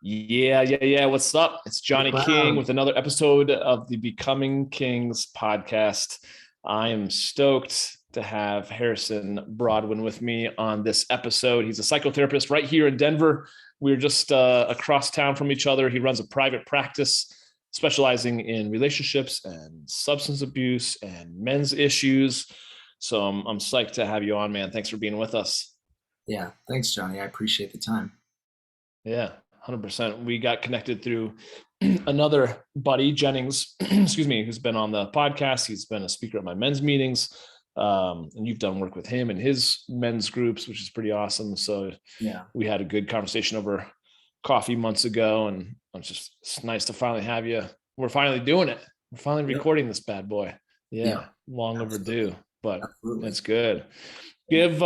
Yeah. What's up? It's Johnny King Wow. with another episode of the Becoming Kings podcast. I am stoked to have Harrison Brodwin with me on this episode. He's a psychotherapist right here in Denver. We're just across town from each other. He runs a private practice specializing in relationships and substance abuse and men's issues. So I'm psyched to have you on, man. Thanks for being with us. Yeah. Thanks, Johnny. I appreciate the time. Yeah, 100%. We got connected through another buddy, Jennings, excuse me, who's been on the podcast. He's been a speaker at my men's meetings. And you've done work with him and his men's groups, which is pretty awesome. So Yeah. we had a good conversation over coffee months ago, and it's nice to finally have you. We're finally doing it. We're finally Yep. recording this bad boy. Yeah. Yeah, long overdue, but Absolutely. it's good. Yeah. Give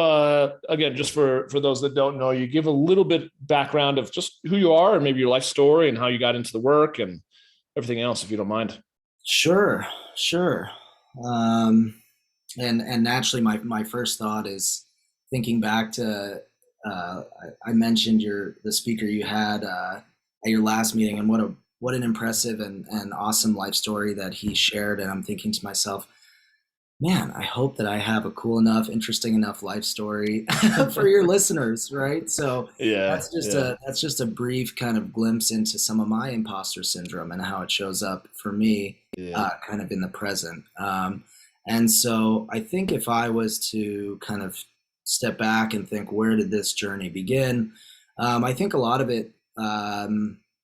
again, just for those that don't know you, give a little bit background of just who you are and maybe your life story and how you got into the work and everything else, if you don't mind. Sure. Sure. Um, and naturally, my first thought is thinking back to I mentioned the speaker you had at your last meeting, and what an impressive and awesome life story that he shared. And I'm thinking to myself, man, I hope that I have a cool enough, interesting enough life story for your listeners, right? So Yeah, that's just a brief kind of glimpse into some of my imposter syndrome and how it shows up for me, yeah, kind of in the present. And so I think if I was to kind of step back and think, where did this journey begin? I think a lot of it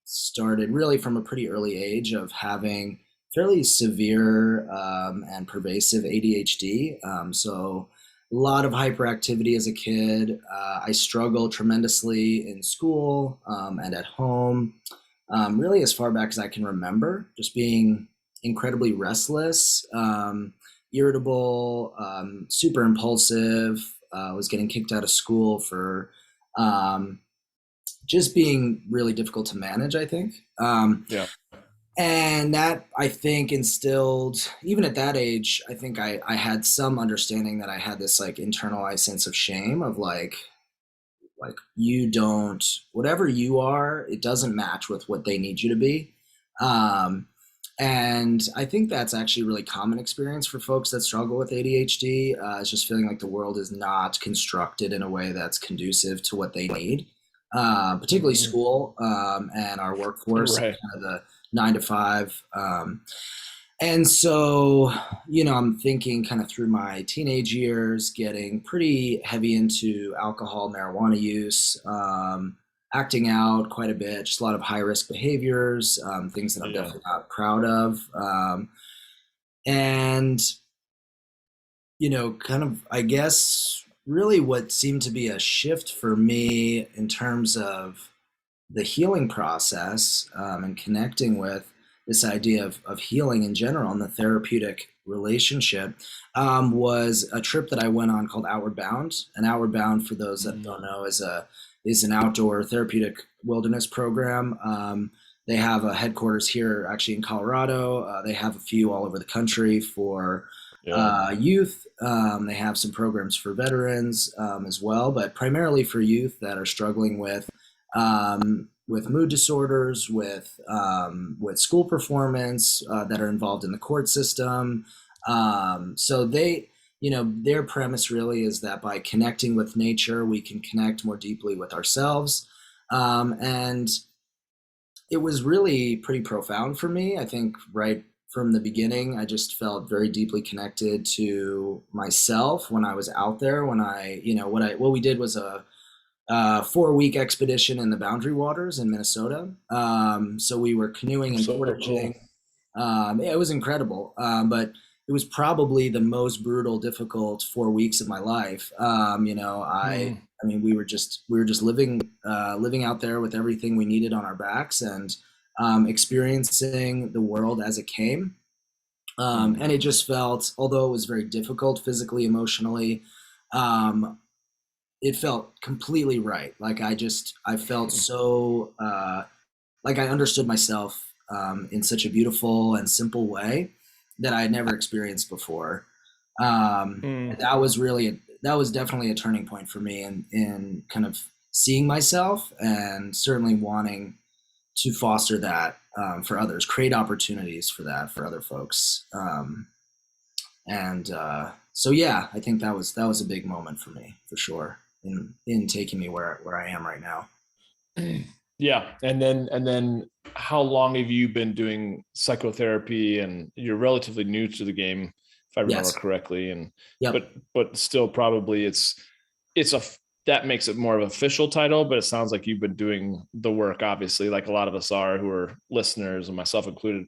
started really from a pretty early age of having fairly severe and pervasive ADHD. So a lot of hyperactivity as a kid. I struggled tremendously in school and at home, really as far back as I can remember, just being incredibly restless, irritable, super impulsive. Was getting kicked out of school for um, just being really difficult to manage, I think. yeah. And that, I think, instilled, even at that age, I think I had some understanding that I had this like internalized sense of shame of like you don't, whatever you are, it doesn't match with what they need you to be. Um, and I think that's actually a really common experience for folks that struggle with ADHD. It's just feeling like the world is not constructed in a way that's conducive to what they need, particularly Mhm. school and our workforce, Right. kind of the 9 to 5. And so, I'm thinking kind of through my teenage years, getting pretty heavy into alcohol, marijuana use, acting out quite a bit, just a lot of high risk behaviors, things that I'm Yeah. definitely not proud of. And, kind of, I guess, really what seemed to be a shift for me in terms of the healing process and connecting with this idea of healing in general and the therapeutic relationship was a trip that I went on called Outward Bound. And Outward Bound, for those that don't Mm. know, is an outdoor therapeutic wilderness program. They have a headquarters here, actually in Colorado. They have a few all over the country for Yeah. youth. They have some programs for veterans as well, but primarily for youth that are struggling with mood disorders, with school performance, that are involved in the court system. So their premise really is that by connecting with nature, we can connect more deeply with ourselves. And it was really pretty profound for me. I think right from the beginning, I just felt very deeply connected to myself when I was out there. When what we did was a 4-week expedition in the Boundary Waters in Minnesota. So we were canoeing and So portaging. cool. It was incredible, but it was probably the most brutal, difficult 4 weeks of my life. Mm. I mean, we were just living out there with everything we needed on our backs and experiencing the world as it came. And it Mm. just felt, although it was very difficult physically, emotionally, um, it felt completely right. Like I felt so like I understood myself in such a beautiful and simple way that I had never experienced before. And Mm. that was definitely a turning point for me in kind of seeing myself and certainly wanting. foster that for others, create opportunities for that for other folks. And so yeah, I think that was a big moment for me for sure in taking me where I am right now. Yeah. And then how long have you been doing psychotherapy? And you're relatively new to the game, if I remember Yes. correctly. And Yep. but still probably it's a that makes it more of an official title, but it sounds like you've been doing the work, obviously, like a lot of us are who are listeners and myself included.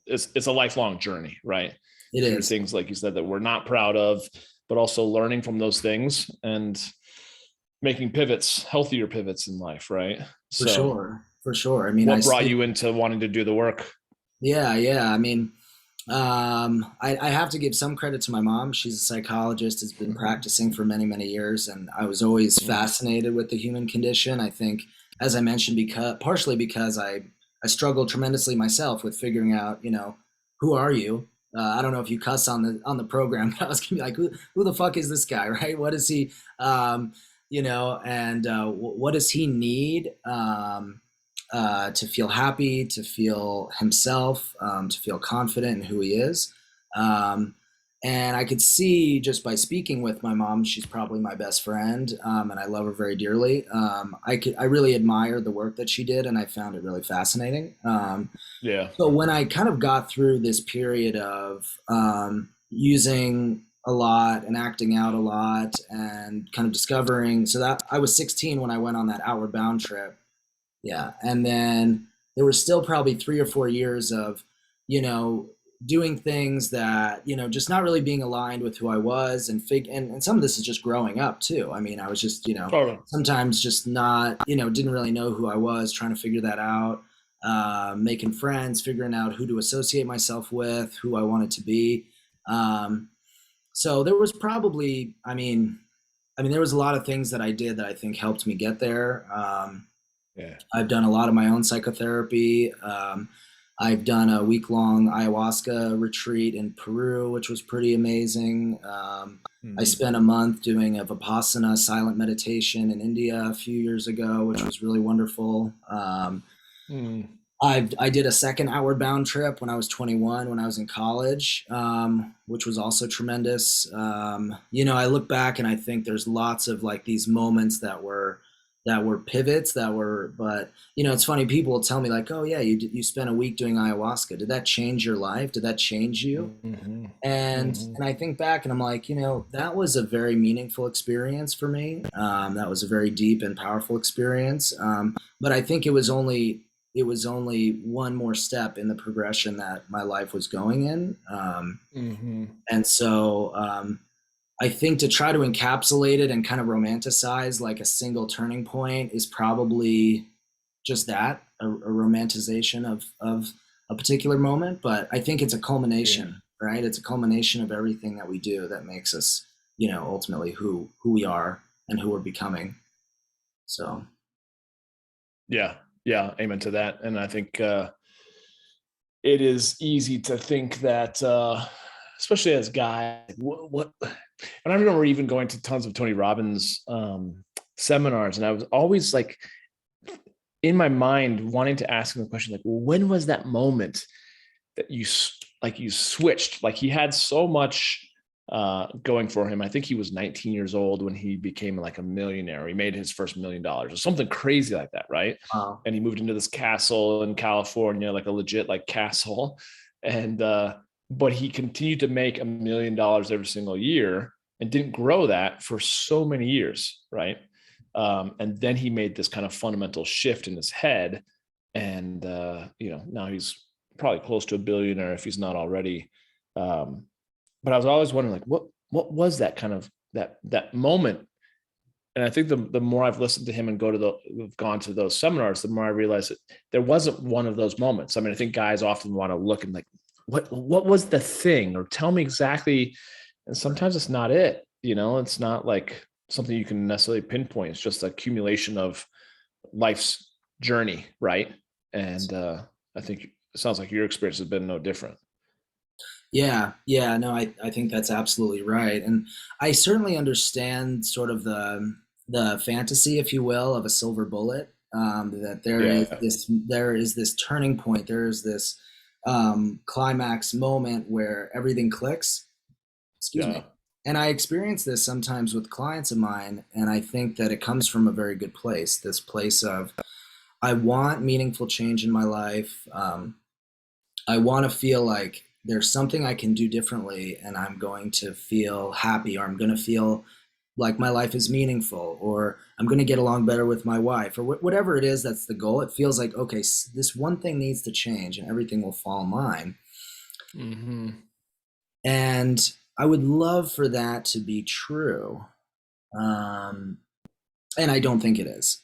It's a lifelong journey, right? It Through is. things like you said that we're not proud of, but also learning from those things and making pivots, healthier pivots in life, right? For So sure. For sure. I mean, I what brought see. you into wanting to do the work? Yeah. Yeah. I mean, I have to give some credit to my mom. She's a psychologist, has been practicing for many, many years, and I was always fascinated with the human condition. I think, as I mentioned, because partially because I struggled tremendously myself with figuring out, who are you? I don't know if you cuss on the program, but I was gonna be like, who the fuck is this guy, right? What is he, and what does he need? To feel happy, to feel himself, to feel confident in who he is. Um, and I could see just by speaking with my mom, she's probably my best friend, and I love her very dearly. I really admired the work that she did, and I found it really fascinating. Yeah. So when I kind of got through this period of using a lot and acting out a lot and kind of discovering, so that I was 16 when I went on that Outward Bound trip. Yeah. And then there was still probably 3 or 4 years of, you know, doing things that, just not really being aligned with who I was and some of this is just growing up too. I mean, I was just, Totally. sometimes just not, didn't really know who I was, trying to figure that out, making friends, figuring out who to associate myself with, who I wanted to be. Um, so there was probably, there was a lot of things that I did that I think helped me get there. Yeah. I've done a lot of my own psychotherapy. I've done a week-long ayahuasca retreat in Peru, which was pretty amazing. I spent a month doing a Vipassana silent meditation in India a few years ago, which was really wonderful. I did a second Outward Bound trip when I was 21, when I was in college, which was also tremendous. I look back and I think there's lots of like these moments that were pivots but it's funny, people will tell me like, oh yeah, you spent a week doing ayahuasca, did that change your life, did that change you? And I think back and I'm like, that was a very meaningful experience for me. That was a very deep and powerful experience. But I think it was only one more step in the progression that my life was going in. And so I think to try to encapsulate it and kind of romanticize like a single turning point is probably just that, a romanticization of a particular moment. But I think it's a culmination, right? It's a culmination of everything that we do that makes us, ultimately who we are and who we're becoming. So. Yeah. Yeah. Amen to that. And I think it is easy to think that, especially as guys, what, and I remember even going to tons of Tony Robbins seminars, and I was always like in my mind wanting to ask him the question, like, well, when was that moment that you switched? Like he had so much going for him. I think he was 19 years old when he became like a millionaire. He made his first $1 million or something crazy like that, right? Wow. And he moved into this castle in California, like a legit like castle, and but he continued to make $1 million every single year and didn't grow that for so many years, right? And then he made this kind of fundamental shift in his head, and now he's probably close to a billionaire if he's not already. But I was always wondering, like, what was that kind of that moment? And I think the more I've listened to him and gone to those seminars, the more I realized that there wasn't one of those moments. I mean, I think guys often want to look and like, what was the thing, or tell me exactly. And sometimes it's not it. It's not like something you can necessarily pinpoint. It's just accumulation of life's journey, right? And I think it sounds like your experience has been no different. Yeah, no, I think that's absolutely right. And I certainly understand sort of the fantasy, if you will, of a silver bullet. that Yeah. there is this turning point, there is this climax moment where everything clicks. Excuse me. Yeah. And I experience this sometimes with clients of mine, and I think that it comes from a very good place. This place of I want meaningful change in my life. I want to feel like there's something I can do differently, and I'm going to feel happy, or I'm going to feel like my life is meaningful, or I'm going to get along better with my wife, or whatever it is that's the goal. It feels like, okay, this one thing needs to change and everything will fall in line. Mm-hmm. And I would love for that to be true. Um, and I don't think it is.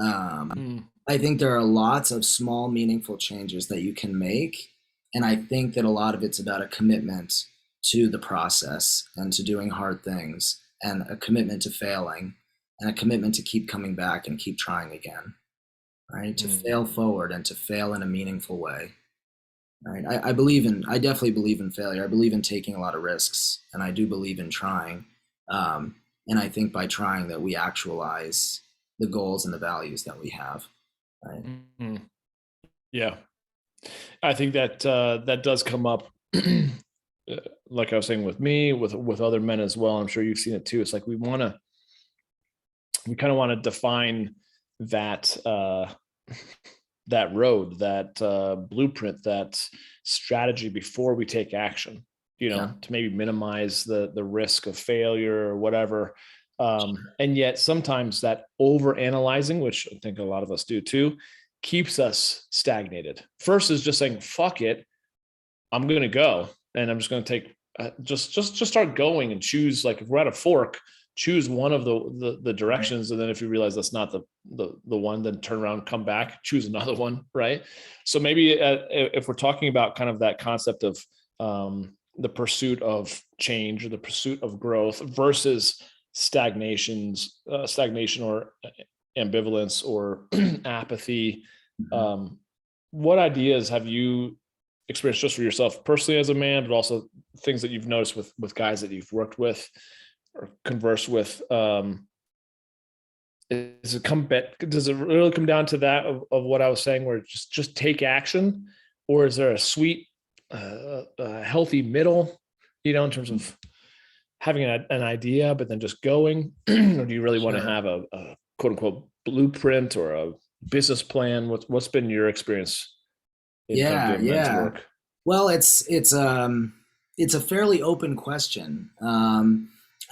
Mm. I think there are lots of small, meaningful changes that you can make. And I think that a lot of it's about a commitment to the process and to doing hard things, and a commitment to failing, and a commitment to keep coming back and keep trying again, right? To Mm. fail forward and to fail in a meaningful way, right? I definitely believe in failure. I believe in taking a lot of risks, and I do believe in trying. Um, and I think by trying that we actualize the goals and the values that we have, right? Mm. Yeah. I think that that does come up. Like I was saying with me, with other men as well. I'm sure you've seen it too. It's like we kind of want to define that that road, that blueprint, that strategy before we take action. Yeah. To maybe minimize the risk of failure or whatever. And yet sometimes that over analyzing, which I think a lot of us do too, keeps us stagnated. First is just saying, fuck it, I'm going to go, and I'm just going to take just start going and choose. Like if we're at a fork, choose one of the Right. directions, and then if you realize that's not the one, then turn around, come back, choose another one, right? So maybe if we're talking about kind of that concept of the pursuit of change or the pursuit of growth versus stagnation or ambivalence or apathy, Mhm. um, what ideas have you experienced just for yourself personally as a man, but also things that you've noticed with guys that you've worked with or conversed with? Does it really come down to that of what I was saying, where just take action, or is there a sweet, healthy middle, in terms of having an idea, but then just going, or do you really want to Sure. have a quote unquote blueprint or a business plan? What's been your experience in kind of Yeah, doing men's yeah. work? Well, it's a fairly open question.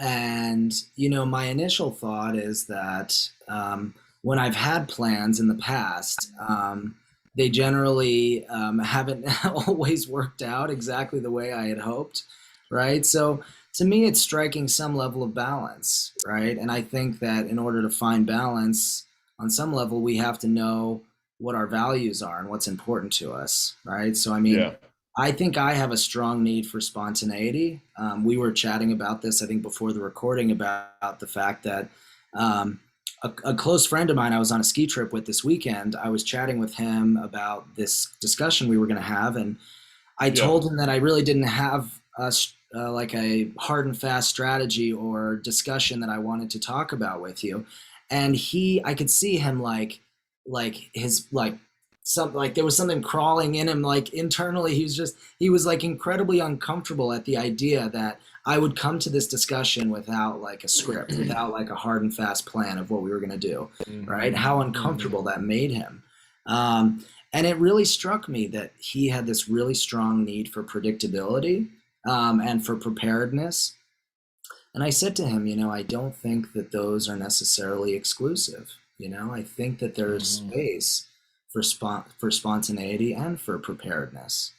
And my initial thought is that when I've had plans in the past, they generally haven't always worked out exactly the way I had hoped, right? So to me, it's striking some level of balance, right? And I think that in order to find balance, on some level, we have to know what our values are and what's important to us, right? So, I mean, Yeah. I think I have a strong need for spontaneity. We were chatting about this, I think, before the recording, about the fact that um, a close friend of mine I was on a ski trip with this weekend, I was chatting with him about this discussion we were going to have. And I Yeah. told him that I really didn't have like a hard and fast strategy or discussion that I wanted to talk about with you. And I could see him like his like something, like there was something crawling in him, like internally. He was like incredibly uncomfortable at the idea that I would come to this discussion without like a script, without like a hard and fast plan of what we were going to do, right? Hmm. How Hmm. uncomfortable that made him. Um, and it really struck me that he had this really strong need for predictability, and for preparedness. And I said to him, I don't think that those are necessarily exclusive. I think that there is Hmm. space for spontaneity and for preparedness.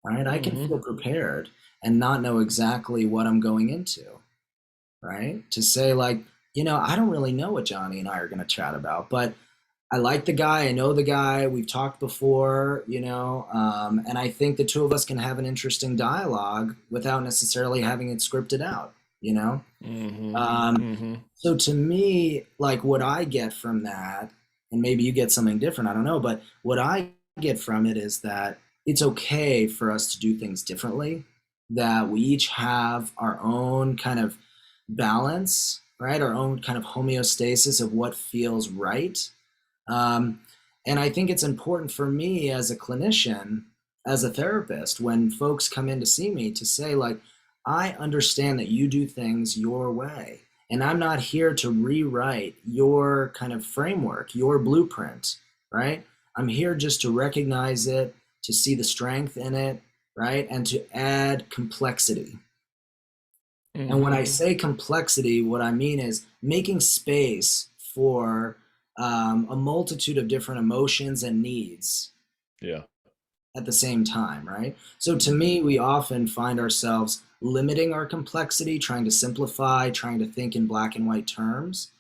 Right? I can feel Hmm. prepared and not know exactly what I'm going into. Right? To say like, I don't really know what Johnny and I are going to chat about, but I like the guy. I know the guy. We've talked before, and I think the two of us can have an interesting dialogue without necessarily having it scripted out, you know? Hmm. Um, Hmm. so to me, like what I get from that, and maybe you get something different, I don't know, but what I get from it is that it's okay for us to do things differently, that we each have our own kind of balance, right? Our own kind of homeostasis of what feels right. Um, and I think it's important for me as a clinician, as a therapist, when folks come in to see me, to say, like, I understand that you do things your way. And I'm not here to rewrite your kind of framework, your blueprint, right? I'm here just to recognize it, to see the strength in it, right? And to add complexity. And when I say complexity, what I mean is making space for a multitude of different emotions and needs Yeah. at the same time, right? So to me, we often find ourselves limiting our complexity, trying to simplify, trying to think in black and white terms.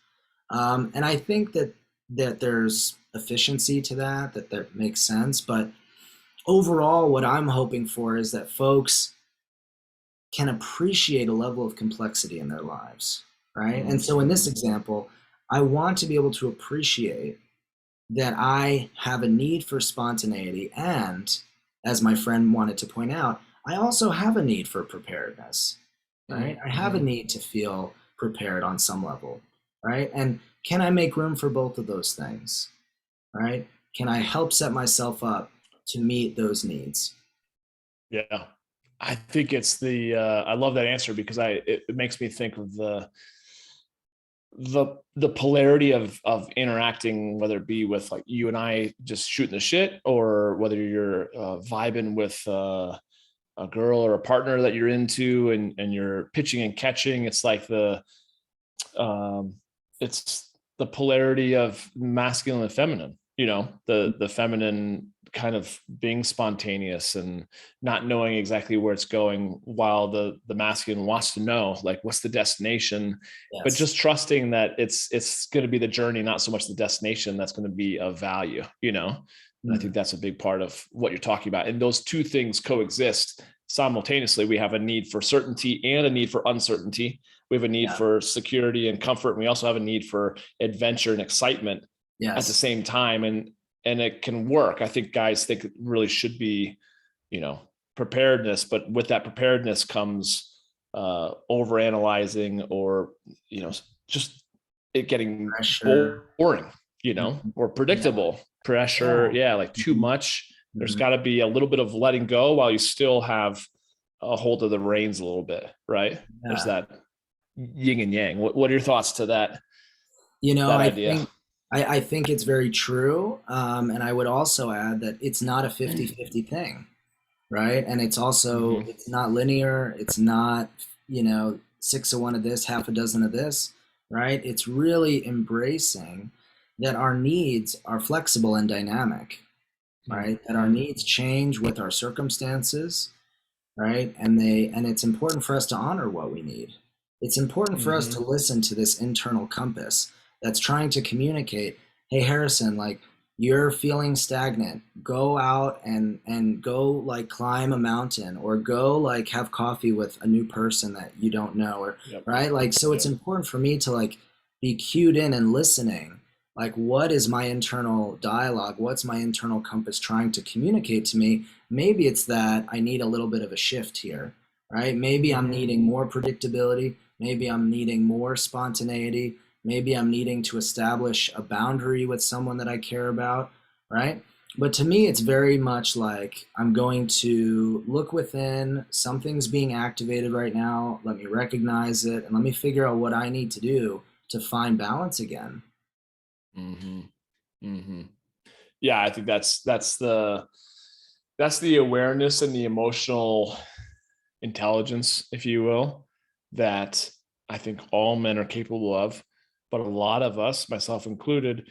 And I think that there's efficiency to that, that makes sense. But overall, what I'm hoping for is that folks can appreciate a level of complexity in their lives, right? And so in this example, I want to be able to appreciate that I have a need for spontaneity. And as my friend wanted to point out, I also have a need for preparedness, right? I have a need to feel prepared on some level, right? And can I make room for both of those things, right? Can I help set myself up to meet those needs? Yeah. I think it's I love that answer because it makes me think of the polarity of interacting, whether it be with like you and I just shooting the shit, or whether you're vibing with a girl or a partner that you're into, and you're pitching and catching. It's like it's the polarity of masculine and feminine, the feminine kind of being spontaneous and not knowing exactly where it's going, while the masculine wants to know, like, what's the destination. Yes. But just trusting that it's going to be the journey, not so much the destination, that's going to be of value. And I think that's a big part of what you're talking about. And those two things coexist simultaneously. We have a need for certainty and a need for uncertainty. We have a need for security and comfort. And we also have a need for adventure and excitement at the same time. And it can work. I think guys think it really should be, preparedness, but with that preparedness comes over analyzing, or, just it getting boring, or predictable. Pressure. Yeah. Like too much. There's got to be a little bit of letting go while you still have a hold of the reins a little bit, right? There's that yin and yang. What are your thoughts to that? That idea? I think it's very true. And I would also add that it's not a 50-50 thing, right? And it's also, it's not linear. It's not, 6 of one of this, half a dozen of this, right? It's really embracing that our needs are flexible and dynamic, right? That our needs change with our circumstances, right? And it's important for us to honor what we need. It's important for us to listen to this internal compass that's trying to communicate, hey, Harrison, like, you're feeling stagnant. Go out and go, like, climb a mountain, or go, like, have coffee with a new person that you don't know, or right? Like, so it's important for me to, like, be cued in and listening. Like, what is my internal dialogue? What's my internal compass trying to communicate to me? Maybe it's that I need a little bit of a shift here, right? Maybe I'm needing more predictability. Maybe I'm needing more spontaneity. Maybe I'm needing to establish a boundary with someone that I care about, right? But to me, it's very much like, I'm going to look within, something's being activated right now. Let me recognize it, and let me figure out what I need to do to find balance again. Yeah, I think that's the awareness and the emotional intelligence, if you will, that I think all men are capable of, but a lot of us, myself included,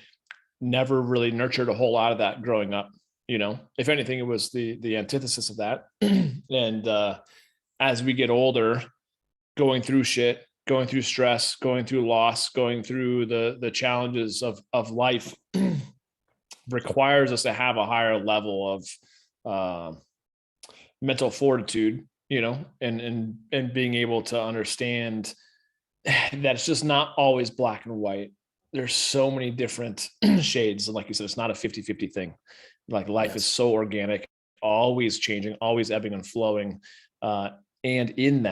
never really nurtured a whole lot of that growing up. If anything, it was the antithesis of that. And as we get older, going through shit, going through stress, going through loss, going through the challenges of life, requires us to have a higher level of mental fortitude, and being able to understand that it's just not always black and white. There's so many different shades. And like you said, it's not a 50-50 thing. Like, life is so organic, always changing, always ebbing and flowing. And in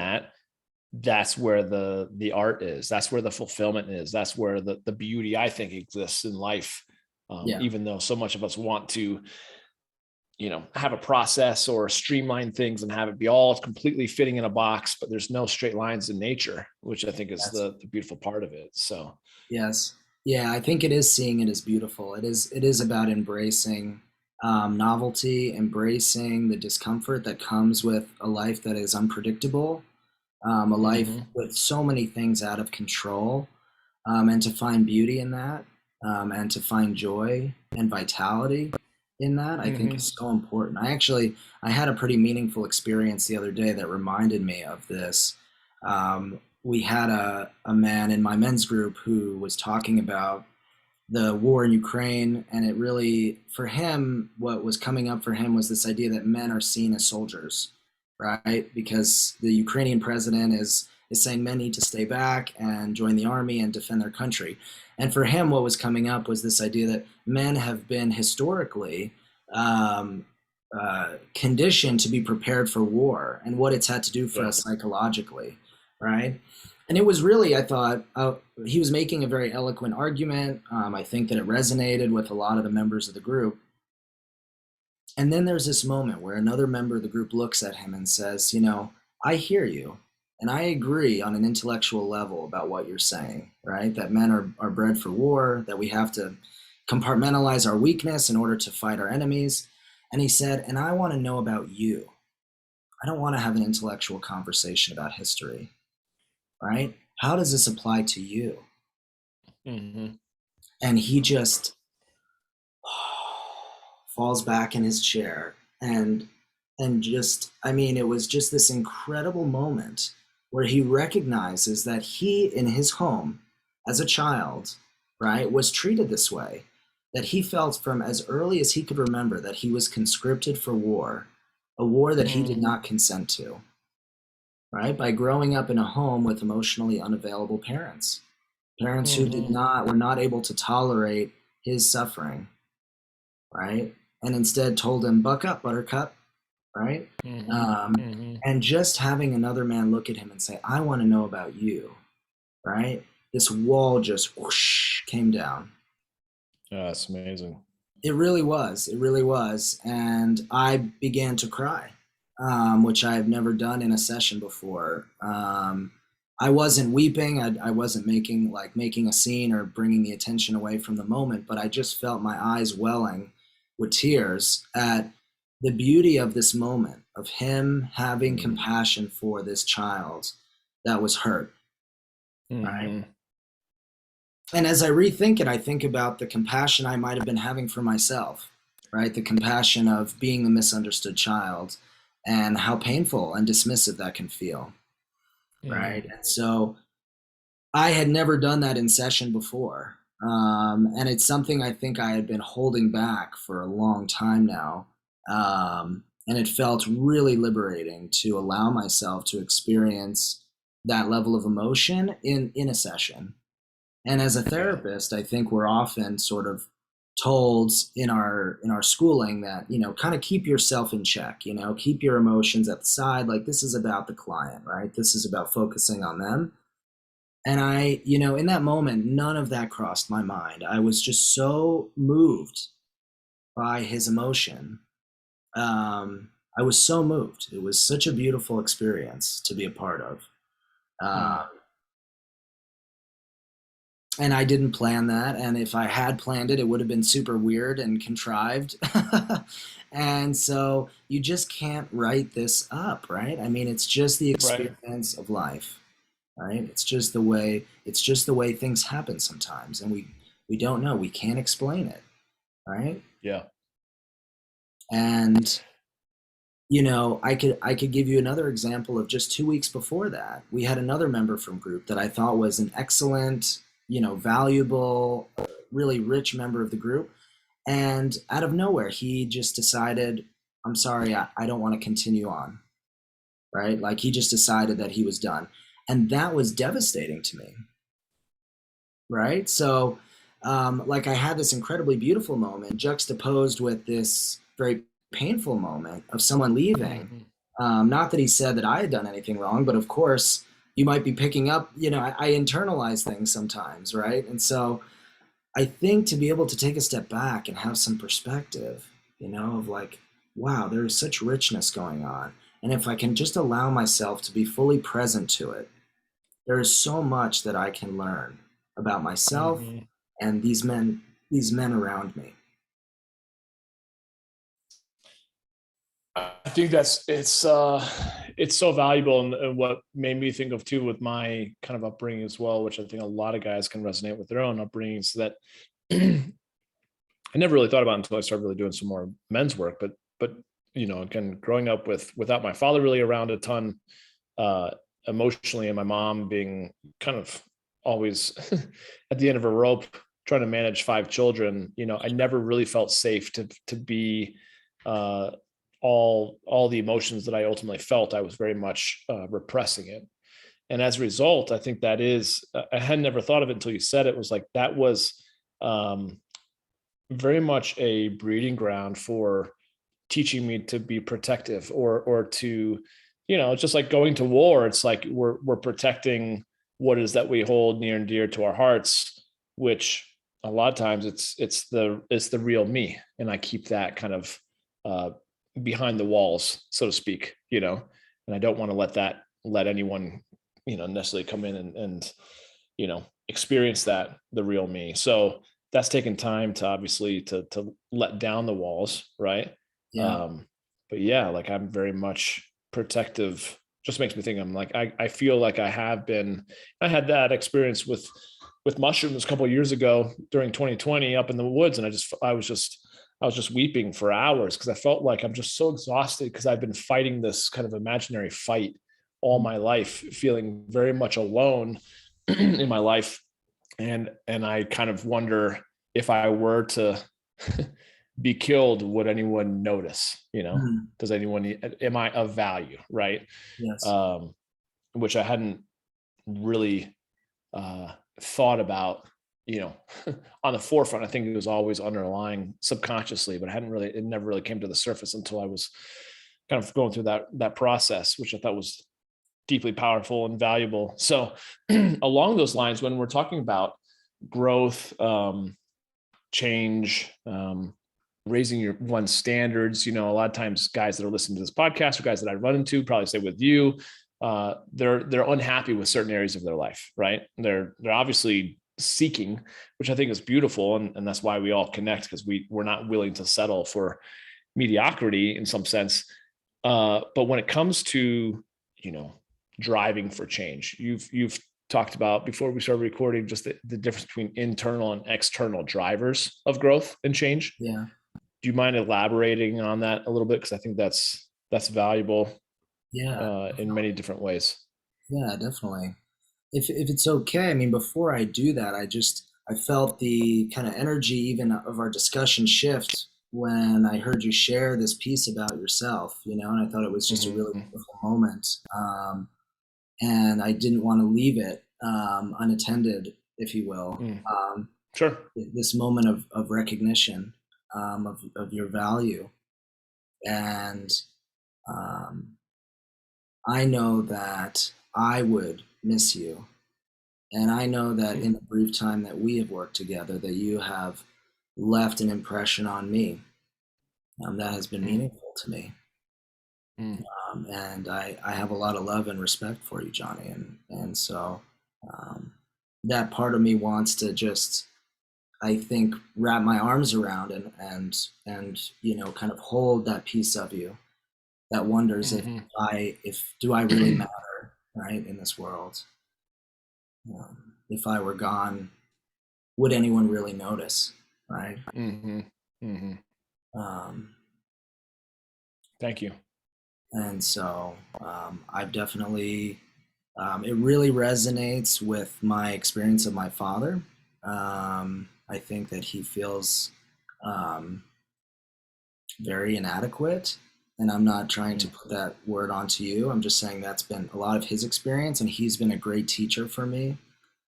that's where the art is. That's where the fulfillment is. That's where the beauty, I think, exists in life. Yeah. even though so much of us want to, have a process or streamline things and have it be all completely fitting in a box, but there's no straight lines in nature, which I think is Yes. the beautiful part of it. So, Yes. Yeah, I think it is seeing it as beautiful. It is about embracing novelty, embracing the discomfort that comes with a life that is unpredictable, a life mhm, with so many things out of control, and to find beauty in that, and to find joy and vitality in that, I think mhm, is so important. I had a pretty meaningful experience the other day that reminded me of this. We had a man in my men's group who was talking about the war in Ukraine, and it really, for him, what was coming up for him was this idea that men are seen as soldiers, right? Because the Ukrainian president is saying men need to stay back and join the army and defend their country. And for him, what was coming up was this idea that men have been historically um, conditioned to be prepared for war and what it's had to do for yeah, us psychologically, right? And it was really, I thought, he was making a very eloquent argument. I think that it resonated with a lot of the members of the group. And then there's this moment where another member of the group looks at him and says, I hear you. And I agree on an intellectual level about what you're saying, right? That men are bred for war, that we have to compartmentalize our weakness in order to fight our enemies. And he said, and I want to know about you. I don't want to have an intellectual conversation about history, right? How does this apply to you? mhm, And he just falls back in his chair and just, I mean, it was just this incredible moment where he recognizes that he in his home as a child, right, was treated this way, that he felt from as early as he could remember that he was conscripted for war, a war that he did mhm, not consent to, right, by growing up in a home with emotionally unavailable parents, parents who mhm, were not able to tolerate his suffering, right? And instead told him, "Buck up, Buttercup," right? mhm, Um, mhm. and just having another man look at him and say, "I want to know about you," right? This wall just whoosh came down. Yeah, that's amazing. It really was. It really was. And I began to cry, which I have never done in a session before. I wasn't weeping. I wasn't making a scene or bringing the attention away from the moment, but I just felt my eyes welling with tears at the beauty of this moment of him having Mhm, compassion for this child that was hurt, right? mhm, And as I rethink it, I think about the compassion I might have been having for myself, right? The compassion of being the misunderstood child and how painful and dismissive that can feel, right? mhm. And so I had never done that in session before. And it's something I think I had been holding back for a long time now. And it felt really liberating to allow myself to experience that level of emotion in a session. And as a Yeah, therapist, I think we're often sort of told in our schooling that, kind of keep yourself in check, keep your emotions at the side. Like this is about the client, right? This is about focusing on them. And in that moment, none of that crossed my mind. I was just so moved by his emotion. I was so moved. It was such a beautiful experience to be a part of. mm, Uh, and I didn't plan that. And if I had planned it, it would have been super weird and contrived. And so you just can't write this up, right? I mean, it's just the right. experience of life, right? It's just the way things happen sometimes, and we don't know. We can't explain it, right? Yeah. And I could give you another example of just 2 weeks before that. We had another member from group that I thought was an excellent, valuable, really rich member of the group. And out of nowhere, he just decided, I'm sorry, I don't want to continue on, right? Like he just decided that he was done. And that was devastating to me, right? So, like I had this incredibly beautiful moment juxtaposed with this very painful moment of someone leaving. Mhm, Not that he said that I had done anything wrong, but of course, you might be picking up, I internalize things sometimes, right? And so I think to be able to take a step back and have some perspective, of like, wow, there's such richness going on. And if I can just allow myself to be fully present to it, there is so much that I can learn about myself Mm-hmm. and these men around me. I think it's so valuable, and what made me think of too with my kind of upbringing as well, which I think a lot of guys can resonate with their own upbringings, that I never really thought about until I started really doing some more men's work. But again, growing up without my father really around a ton, uh, emotionally, and my mom being kind of always at the end of a rope trying to manage 5 children, I never really felt safe to be uh, all the emotions that I ultimately felt. I was very much repressing it. And as a result, I think that is, I had never thought of it until you said it, was like that was um, very much a breeding ground for teaching me to be protective, or to, just like going to war. It's like we're protecting what is that we hold near and dear to our hearts, which a lot of times it's the real me, and I keep that kind of uh, behind the walls, so to speak, and I don't want to let anyone, necessarily come in and experience the real me. So that's taken time to obviously to let down the walls, right? Yeah. um but yeah, like I'm very much protective. Just makes me think, I'm like, I feel like I had that experience with mushrooms a couple of years ago during 2020 up in the woods, and I was just weeping for hours because I felt like I'm just so exhausted, because I've been fighting this kind of imaginary fight all my life, feeling very much alone in my life. And I kind of wonder, if I were to be killed, would anyone notice? Mhm. Does anyone, am I of value? Right. Yes. Um, which I hadn't really thought about, you know, on the forefront. I think it was always underlying subconsciously, but it never really came to the surface until I was kind of going through that process, which I thought was deeply powerful and valuable. So along those lines, when we're talking about growth, change, raising one's standards, a lot of times guys that are listening to this podcast, or guys that I run into, probably say with you, they're unhappy with certain areas of their life, right? They're obviously seeking, which I think is beautiful, and that's why we all connect, because we're not willing to settle for mediocrity in some sense. But when it comes to, you know driving for change, you've talked about before we started recording, just the difference between internal and external drivers of growth and change. Yeah. Do you mind elaborating on that a little bit? Because I think that's valuable Yeah. in many different ways. Yeah, definitely. If it's okay, I mean, before I do that, I felt the kind of energy even of our discussion shift when I heard you share this piece about yourself, and I thought it was just a really Mm-hmm. beautiful moment. And I didn't want to leave it unattended, if you will. Mm. Sure. This moment of recognition of your value. And um, I know that I would miss you. And I know that Mm. in the brief time that we have worked together, that you have left an impression on me that has been Mm. meaningful to me. Mm. And I have a lot of love and respect for you, Johnny. And so um, that part of me wants to just, I think, wrap my arms around and kind of hold that piece of you that wonders Mm-hmm. if do I really matter, right, in this world? If I were gone, would anyone really notice, right? Mm-hmm. Mm-hmm. Um, Thank you. and so I've definitely, it really resonates with my experience of my father. I think that he feels um, very inadequate. And I'm not trying to Mm. put that word onto you. I'm just saying that's been a lot of his experience, and he's been a great teacher for me.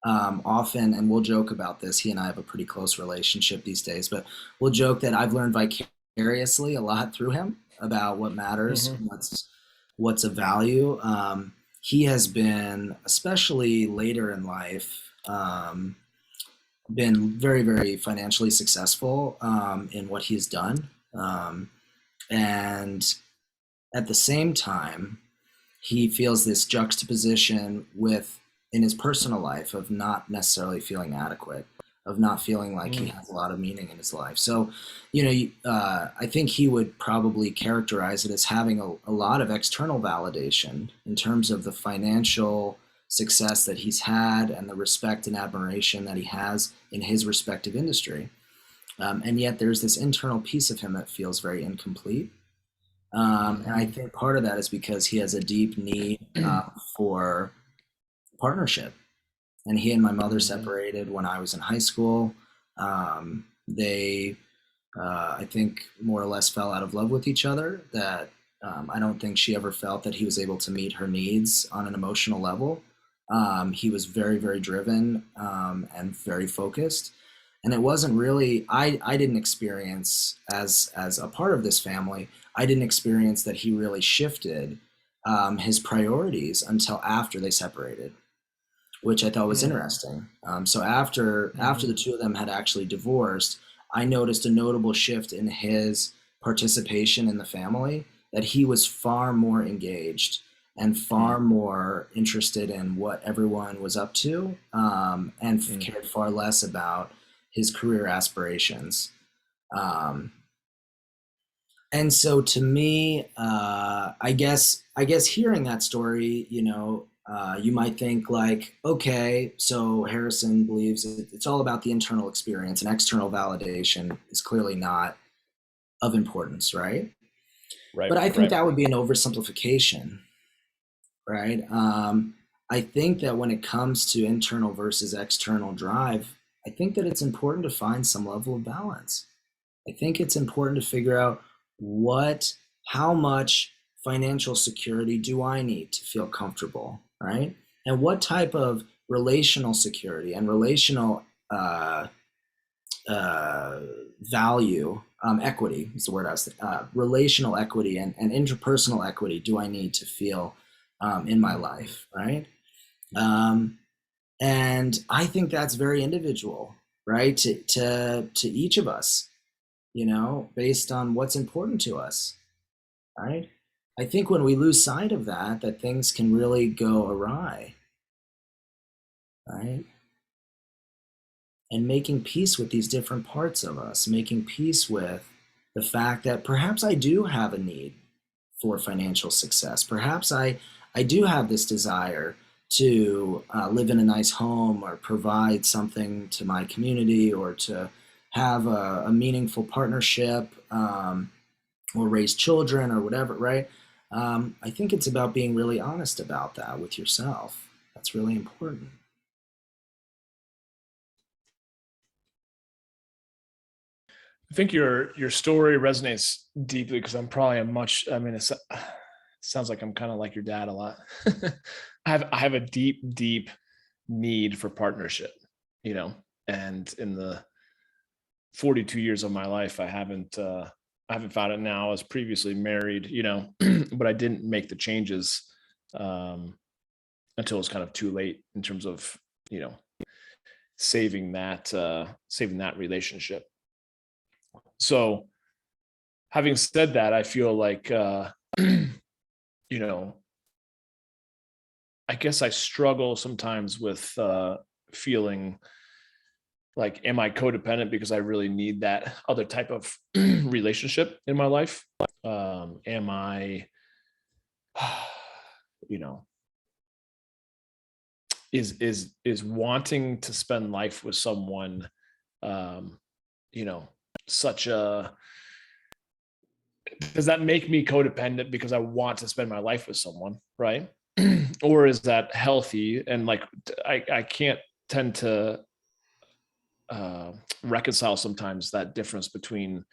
Often, and we'll joke about this, he and I have a pretty close relationship these days, but we'll joke that I've learned vicariously a lot through him about what matters, Mm-hmm. what's of value. He has been, especially later in life, been very, very financially successful in what he's done. And at the same time, he feels this juxtaposition with in his personal life of not necessarily feeling adequate, of not feeling like he has a lot of meaning in his life. So, I think he would probably characterize it as having a lot of external validation in terms of the financial success that he's had and the respect and admiration that he has in his respective industry. And yet there's this internal piece of him that feels very incomplete. And I think part of that is because he has a deep need for partnership. And he and my mother separated when I was in high school. They, I think, more or less fell out of love with each other. That I don't think she ever felt that he was able to meet her needs on an emotional level. He was very, very driven and very focused. And it wasn't really, I didn't experience as a part of this family, I didn't experience that he really shifted his priorities until after they separated, which I thought was interesting. So after the two of them had actually divorced, I noticed a notable shift in his participation in the family, that he was far more engaged and far more interested in what everyone was up to, and cared far less about his career aspirations. And so to me, I guess hearing that story, you might think like, okay, so Harrison believes it's all about the internal experience, and external validation is clearly not of importance, right? Right. But I think that would be an oversimplification, right? I think that when it comes to internal versus external drive, I think that it's important to find some level of balance. I think it's important to figure out how much financial security do I need to feel comfortable, right? And what type of relational security and relational value, equity is the word I was thinking, relational equity and interpersonal equity do I need to feel in my life, right? And I think that's very individual, right? To each of us, based on what's important to us, right? I think when we lose sight of that things can really go awry, right? And making peace with these different parts of us, making peace with the fact that perhaps I do have a need for financial success. Perhaps I do have this desire to live in a nice home or provide something to my community or to have a meaningful partnership or raise children or whatever, right? I think it's about being really honest about that with yourself. That's really important. I think your story resonates deeply because I'm probably it sounds like I'm kind of like your dad a lot. I have a deep need for partnership, and in the 42 years of my life, I haven't found it now. I was previously married, but I didn't make the changes until it was kind of too late in terms of, saving that relationship. So having said that, I feel like, I guess I struggle sometimes with feeling like, am I codependent because I really need that other type of relationship in my life? Am I, is wanting to spend life with someone, such a, does that make me codependent because I want to spend my life with someone, right? Or is that healthy? And like, I can't tend to reconcile sometimes that difference between,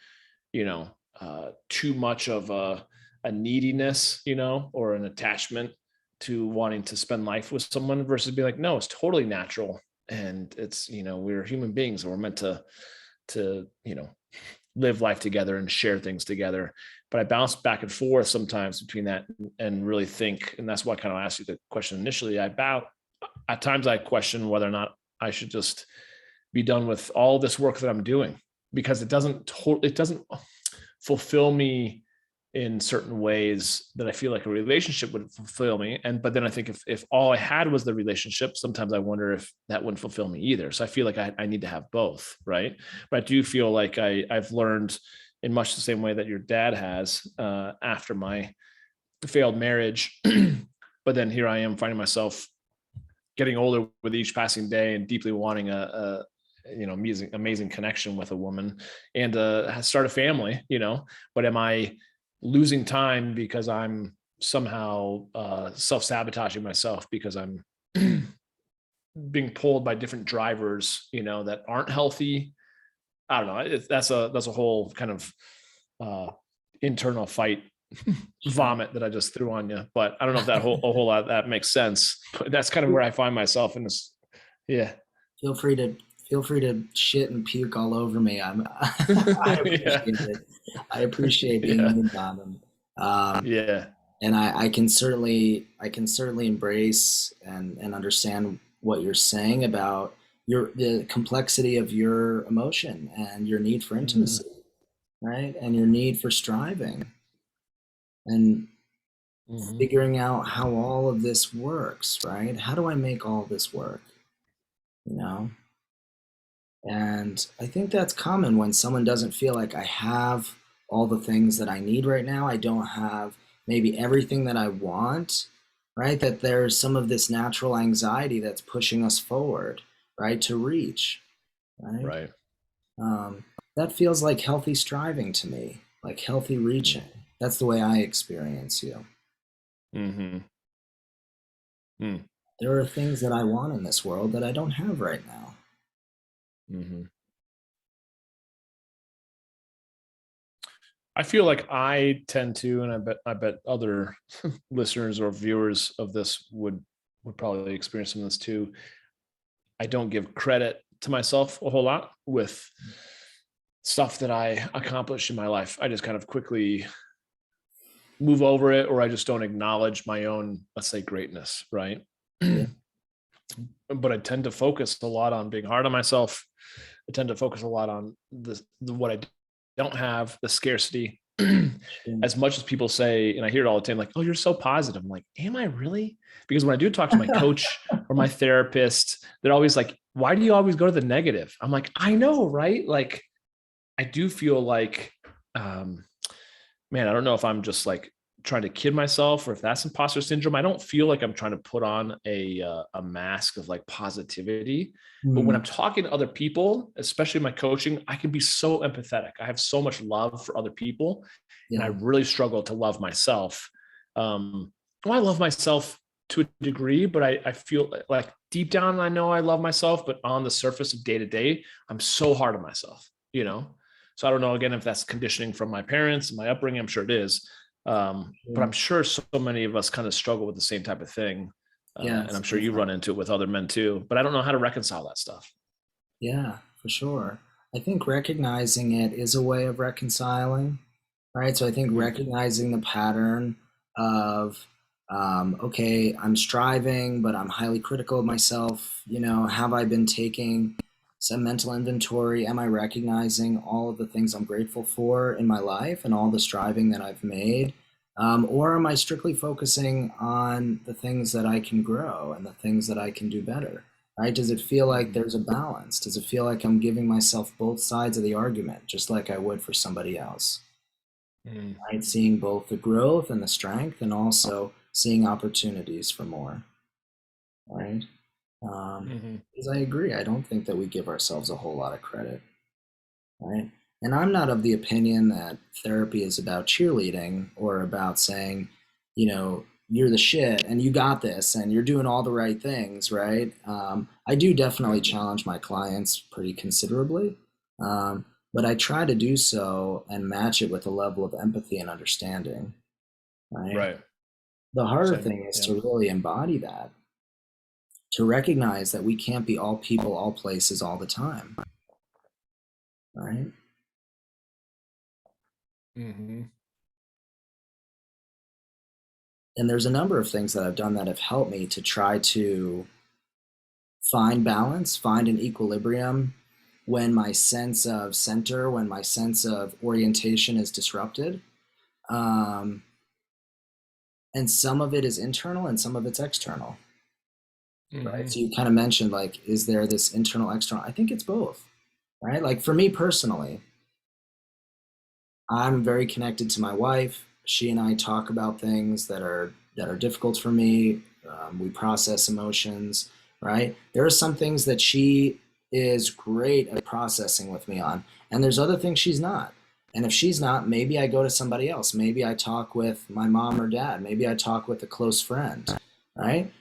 too much of a neediness, or an attachment to wanting to spend life with someone versus be like, no, it's totally natural. And it's, we're human beings and we're meant to, live life together and share things together. But I bounce back and forth sometimes between that and really think, and that's why I kind of asked you the question initially. At times I question whether or not I should just be done with all this work that I'm doing, because it doesn't fulfill me in certain ways that I feel like a relationship would fulfill me. But then I think if all I had was the relationship, sometimes I wonder if that wouldn't fulfill me either. So I feel like I need to have both. Right. But I do feel like I've learned in much the same way that your dad has, after my failed marriage. But then here I am finding myself getting older with each passing day and deeply wanting a amazing connection with a woman and start a family, but am I losing time because I'm somehow self-sabotaging myself because I'm being pulled by different drivers, that aren't healthy? I don't know. That's a whole kind of internal fight vomit that I just threw on you, but I don't know if that a whole lot of that makes sense. But that's kind of where I find myself in this. Yeah. Feel free to shit and puke all over me. I appreciate it. I appreciate being leaned on. Yeah. And I can certainly embrace and understand what you're saying about the complexity of your emotion and your need for intimacy, right? And your need for striving and figuring out how all of this works, right? How do I make all this work? And I think that's common when someone doesn't feel like I have all the things that I need right now. I don't have maybe everything that I want, right? That there's some of this natural anxiety that's pushing us forward, right? To reach, right? That feels like healthy striving to me, like healthy reaching. That's the way I experience you. There are things that I want in this world that I don't have right now. I feel like I tend to, and I bet other listeners or viewers of this would probably experience some of this too. I don't give credit to myself a whole lot with stuff that I accomplished in my life. I just kind of quickly move over it, or I just don't acknowledge my own, let's say, greatness, right? Yeah. But I tend to focus a lot on being hard on myself. I tend to focus a lot on what I don't have, the scarcity. As much as people say, and I hear it all the time, like, oh, you're so positive. I'm like, am I really? Because when I do talk to my coach or my therapist, they're always like, why do you always go to the negative? I'm like, I know, right? Like, I do feel like, man, I don't know if I'm just like trying to kid myself or if that's imposter syndrome. I don't feel like I'm trying to put on a mask of like positivity. But when I'm talking to other people, especially my coaching, I can be so empathetic. I have so much love for other people, and I really struggle to love myself. Well, I love myself to a degree, but I feel like deep down, I know I love myself, but on the surface of day to day, I'm so hard on myself, So I don't know, again, if that's conditioning from my parents and my upbringing. I'm sure it is. But I'm sure so many of us kind of struggle with the same type of thing. And I'm sure you run into it with other men too, but I don't know how to reconcile that stuff. Yeah, for sure. I think recognizing it is a way of reconciling, right? So I think recognizing the pattern of, okay, I'm striving, but I'm highly critical of myself. Have I been taking some mental inventory? Am I recognizing all of the things I'm grateful for in my life and all the striving that I've made? Or am I strictly focusing on the things that I can grow and the things that I can do better? Right? Does it feel like there's a balance? Does it feel like I'm giving myself both sides of the argument, just like I would for somebody else? Right? Seeing both the growth and the strength, and also seeing opportunities for more. Right? Because I agree. I don't think that we give ourselves a whole lot of credit. Right? And I'm not of the opinion that therapy is about cheerleading or about saying, you're the shit and you got this and you're doing all the right things, right? I do definitely challenge my clients pretty considerably, but I try to do so and match it with a level of empathy and understanding, right? The harder thing is to really embody that, to recognize that we can't be all people, all places, all the time, right? And there's a number of things that I've done that have helped me to try to find balance, find an equilibrium when my sense of center, when my sense of orientation is disrupted. Um, and some of it is internal and some of it's external, right? So you kind of mentioned, like, is there this internal, external? I think it's both, right? Like for me personally, I'm very connected to my wife. She and I talk about things that are difficult for me. We process emotions, right? There are some things that she is great at processing with me on, and there's other things she's not. And if she's not, maybe I go to somebody else. Maybe I talk with my mom or dad. Maybe I talk with a close friend, right?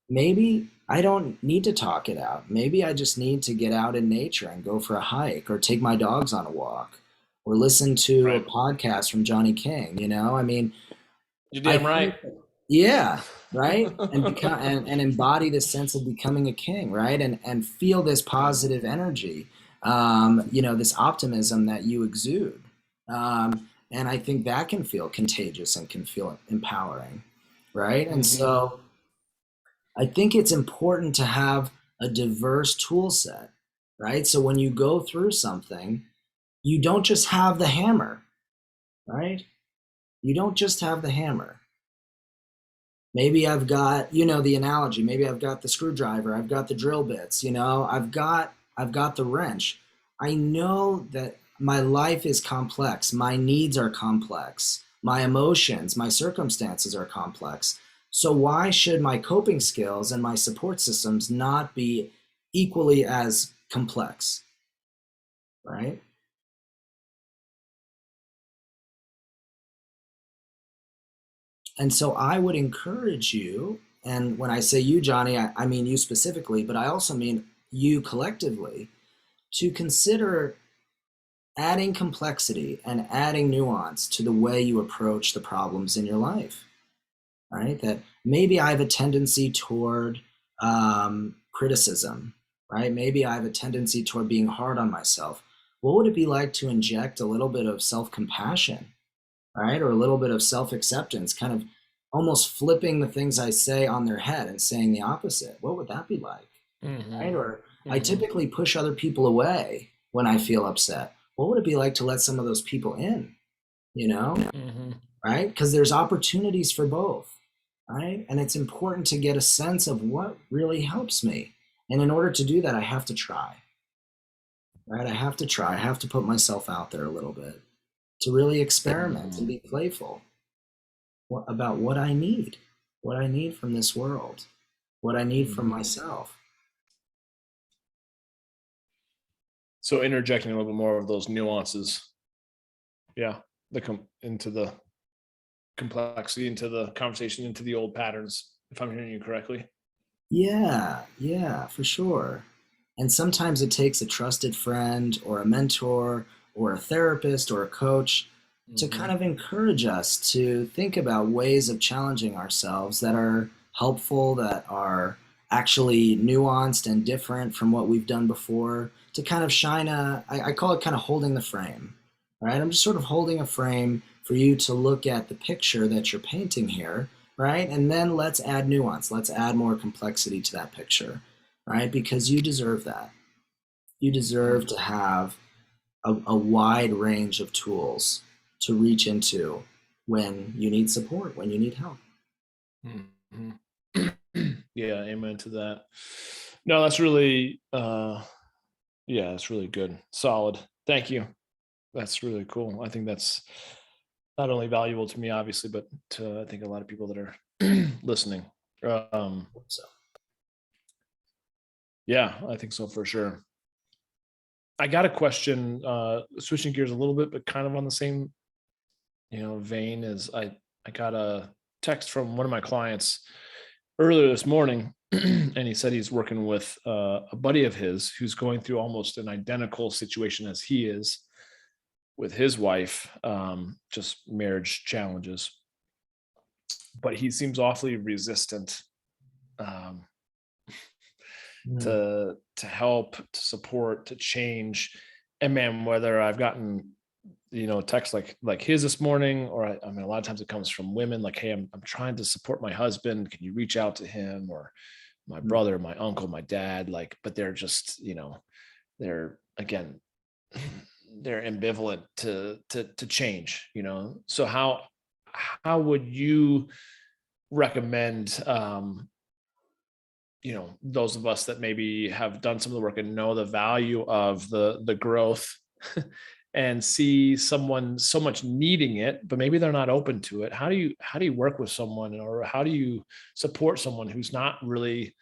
Maybe I don't need to talk it out. Maybe I just need to get out in nature and go for a hike or take my dogs on a walk or listen to a Right. podcast from Johnny King, you know? I mean, You're I damn right. think, yeah, right? And become and embody this sense of becoming a king, right? And feel this positive energy, you know, this optimism that you exude. And I think that can feel contagious and can feel empowering, right? And so I think it's important to have a diverse tool set, right? So when you go through something, you don't just have the hammer, right? You don't just have the hammer. Maybe I've got, you know, the analogy, maybe I've got the screwdriver, I've got the drill bits, you know, I've got the wrench. I know that my life is complex, my needs are complex, my emotions, my circumstances are complex. So why should my coping skills and my support systems not be equally as complex, right? And so I would encourage you, and when I say you, Johnny, I mean you specifically, but I also mean you collectively, to consider adding complexity and adding nuance to the way you approach the problems in your life, right? That maybe I have a tendency toward criticism, right? Maybe I have a tendency toward being hard on myself. What would it be like to inject a little bit of self compassion, right? Or a little bit of self acceptance, kind of almost flipping the things I say on their head and saying the opposite? What would that be like, right? Or I typically push other people away when I feel upset. What would it be like to let some of those people in, you know, right? Because there's opportunities for both, right? And it's important to get a sense of what really helps me. And in order to do that, I have to try, right? I have to try. I have to put myself out there a little bit to really experiment and be playful about what I need from this world, what I need from myself. So interjecting a little bit more of those nuances, yeah, into the complexity, into the conversation, into the old patterns, if I'm hearing you correctly. Yeah, for sure. And sometimes it takes a trusted friend or a mentor or a therapist or a coach to kind of encourage us to think about ways of challenging ourselves that are helpful, that are actually nuanced and different from what we've done before, to kind of shine I call it kind of holding the frame, right? I'm just sort of holding a frame for you to look at the picture that you're painting here, right? And then let's add nuance, let's add more complexity to that picture, right? Because you deserve that. You deserve to have a wide range of tools to reach into when you need support, when you need help. Yeah, amen to that. No, that's really, yeah, that's really good. Solid. Thank you. That's really cool. I think that's not only valuable to me, obviously, but to I think a lot of people that are listening. So Yeah, I think so for sure. I got a question, switching gears a little bit, but kind of on the same, vein as I got a text from one of my clients earlier this morning, and he said he's working with a buddy of his who's going through almost an identical situation as he is with his wife, just marriage challenges. But he seems awfully resistant um, to help, to support, to change. And man, whether I've gotten text like his this morning, or I mean, a lot of times it comes from women like, hey, I'm trying to support my husband. Can you reach out to him? Or my brother, my uncle, my dad, like, but they're just, they're again, they're ambivalent to change, So how would you recommend, those of us that maybe have done some of the work and know the value of the growth and see someone so much needing it, but maybe they're not open to it. How do you work with someone, or how do you support someone who's not really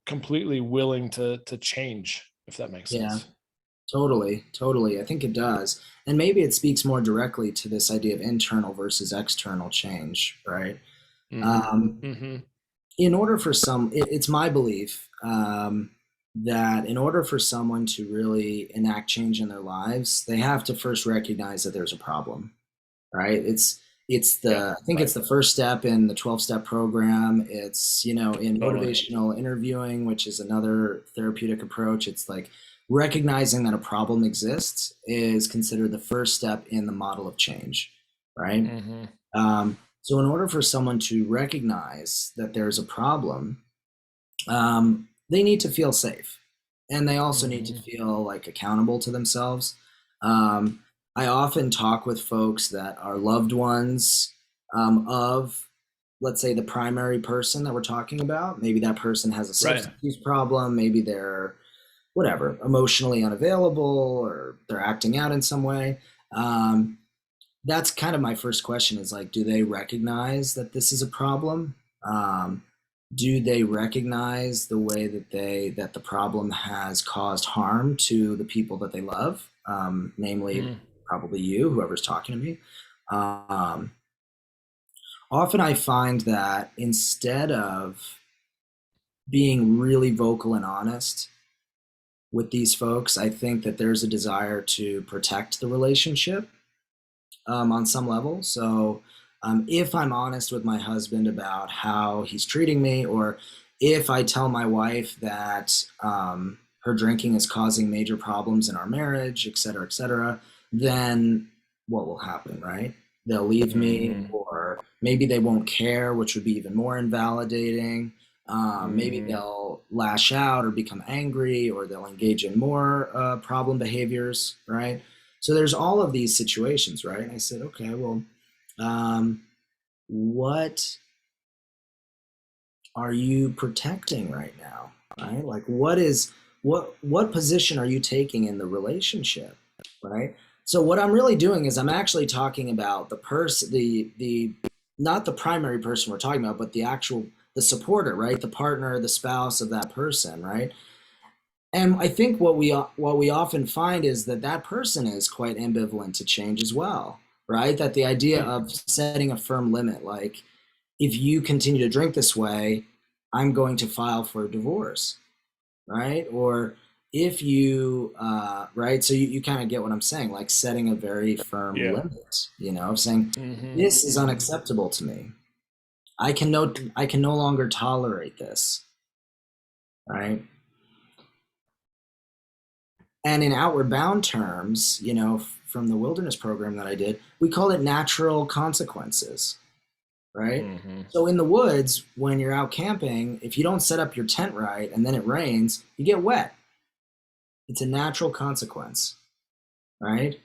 completely willing to change, if that makes Yeah, sense? totally. I think it does. And maybe it speaks more directly to this idea of internal versus external change, right? Mm-hmm. Um, Mm-hmm. in order for it's my belief that in order for someone to really enact change in their lives, they have to first recognize that there's a problem, right? Yeah. I think Right. it's the first step in the 12-step program. It's, in Totally. motivational interviewing, which is another therapeutic approach. It's like recognizing that a problem exists is considered the first step in the model of change, right? Mm-hmm. So in order for someone to recognize that there's a problem, they need to feel safe, and they also need to Mm-hmm. feel like accountable to themselves. Um, I often talk with folks that are loved ones of, let's say, the primary person that we're talking about. Maybe that person has a Right. substance use problem. Maybe they're whatever, emotionally unavailable, or they're acting out in some way. Um, that's kind of my first question is like, do they recognize that this is a problem? Um, do they recognize the way that the problem has caused harm to the people that they love, namely Mm-hmm. probably you, whoever's talking to me? Um, Often I find that instead of being really vocal and honest with these folks, I think that there's a desire to protect the relationship on some level. So if I'm honest with my husband about how he's treating me, or if I tell my wife that her drinking is causing major problems in our marriage, et cetera, then what will happen, right? They'll leave me, Mm-hmm. or maybe they won't care, which would be even more invalidating. Maybe Mm-hmm. they'll lash out or become angry, or they'll engage in more problem behaviors, right? So there's all of these situations, right? And I said, okay, well, um, what are you protecting right now? Right? Like, what position are you taking in the relationship? Right? So what I'm really doing is I'm actually talking about the person, the not the primary person we're talking about, but the supporter, right? The partner, the spouse of that person, right? And I think what we often find is that that person is quite ambivalent to change as well, right? That the idea of setting a firm limit, like if you continue to drink this way, I'm going to file for a divorce, right? Or if you, right? So you kind of get what I'm saying, like setting a very firm Yeah. limit, saying Mm-hmm. this is Mm-hmm. unacceptable to me. I can no longer tolerate this, right? And in outward bound terms, from the wilderness program that I did, we call it natural consequences, right? Mm-hmm. So in the woods, when you're out camping, if you don't set up your tent right and then it rains, you get wet. It's a natural consequence, right?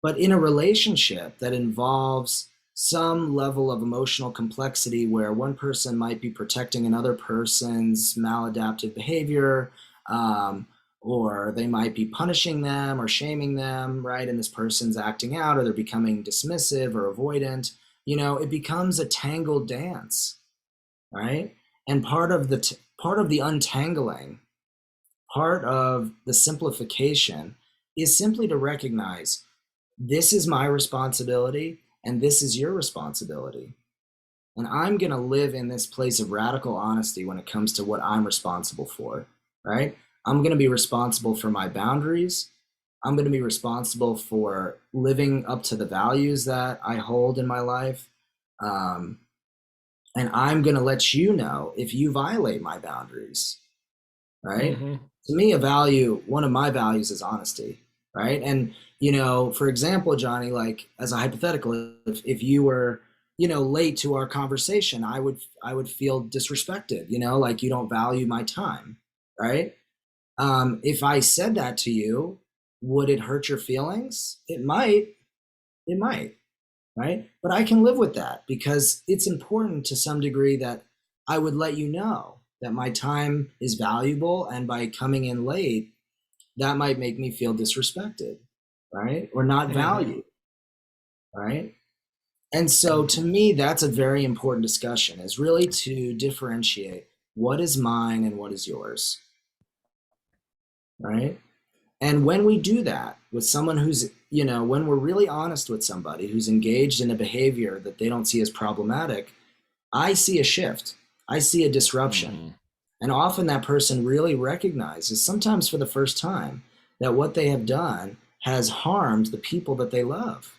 But in a relationship that involves some level of emotional complexity where one person might be protecting another person's maladaptive behavior, um, or they might be punishing them or shaming them, right? And this person's acting out, or they're becoming dismissive or avoidant, it becomes a tangled dance, right? And part of the untangling, part of the simplification is simply to recognize this is my responsibility and this is your responsibility. And I'm going to live in this place of radical honesty when it comes to what I'm responsible for, right? I'm going to be responsible for my boundaries. I'm going to be responsible for living up to the values that I hold in my life. Um, and I'm going to let you know if you violate my boundaries, right? Mm-hmm. To me, one of my values is honesty, right? And, for example, Johnny, like as a hypothetical, if you were, late to our conversation, I would feel disrespected, like you don't value my time, right? If I said that to you, would it hurt your feelings? It might, right? But I can live with that because it's important to some degree that I would let you know that my time is valuable, and by coming in late, that might make me feel disrespected, right? Or not Mm-hmm. valued, right? And so to me, that's a very important discussion, is really to differentiate what is mine and what is yours, right? And when we do that with someone who's, when we're really honest with somebody who's engaged in a behavior that they don't see as problematic, I see a shift. I see a disruption. Mm-hmm. And often that person really recognizes, sometimes for the first time, that what they have done has harmed the people that they love.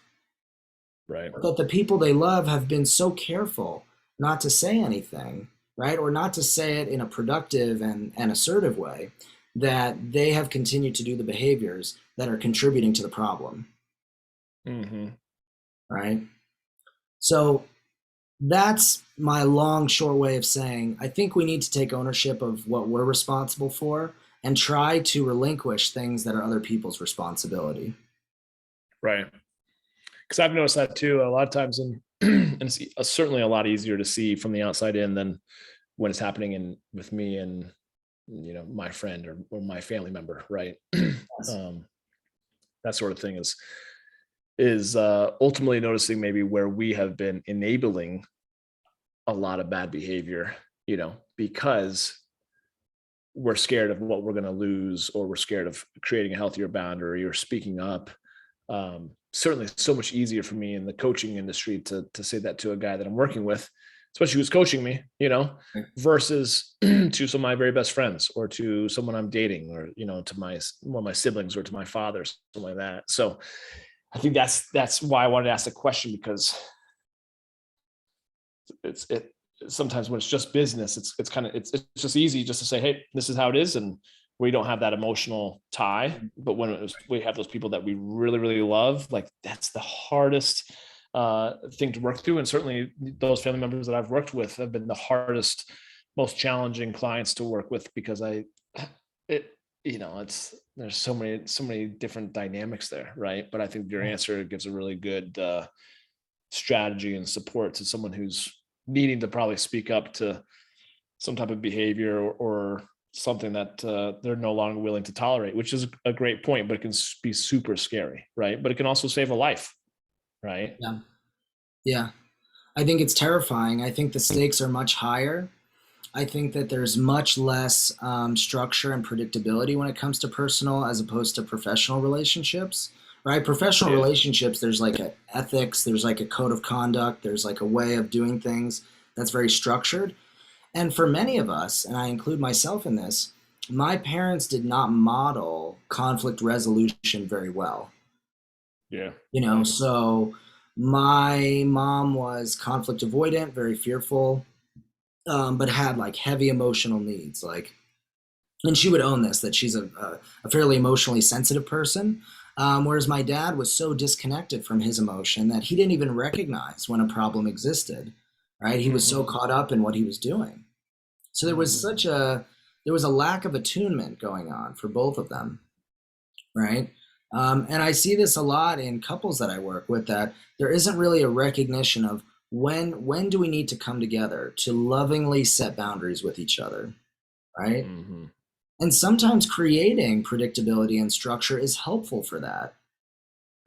Right. But the people they love have been so careful not to say anything, right? Or not to say it in a productive and assertive way, that they have continued to do the behaviors that are contributing to the problem, Mm-hmm. right? So that's my long, short way of saying I think we need to take ownership of what we're responsible for and try to relinquish things that are other people's responsibility. Right. Because I've noticed that too a lot of times, and it's certainly a lot easier to see from the outside in than when it's happening with me and my friend or my family member, right? Yes. um, that sort of thing is ultimately noticing maybe where we have been enabling a lot of bad behavior, because we're scared of what we're going to lose, or we're scared of creating a healthier boundary or speaking up. Certainly so much easier for me in the coaching industry to say that to a guy that I'm working with, especially who's coaching me, versus to some of my very best friends, or to someone I'm dating, or, to one of my siblings, or to my father, something like that. So I think that's why I wanted to ask the question, because it sometimes when it's just business, it's just easy just to say, hey, this is how it is, and we don't have that emotional tie. But when we have those people that we really, really love, like, that's the hardest thing to work through. And certainly those family members that I've worked with have been the hardest, most challenging clients to work with, because it, it's, there's so many different dynamics there. Right. But I think your answer gives a really good strategy and support to someone who's needing to probably speak up to some type of behavior, or something that they're no longer willing to tolerate, which is a great point, but it can be super scary, right? But it can also save a life, right? Yeah. Yeah. I think it's terrifying. I think the stakes are much higher. I think that there's much less structure and predictability when it comes to personal as opposed to professional relationships, right? Professional Yeah. relationships, there's like an ethics, there's like a code of conduct, there's like a way of doing things that's very structured. And for many of us, and I include myself in this, my parents did not model conflict resolution very well. Yeah. You know, Right. so my mom was conflict avoidant, very fearful, but had like heavy emotional needs. Like, and she would own this, that she's a fairly emotionally sensitive person. Whereas my dad was so disconnected from his emotion that he didn't even recognize when a problem existed, right? He was so Mm-hmm. caught up in what he was doing. So Mm-hmm. there was a lack of attunement going on for both of them, right? And I see this a lot in couples that I work with, that there isn't really a recognition of when do we need to come together to lovingly set boundaries with each other, right? Mm-hmm. And sometimes creating predictability and structure is helpful for that,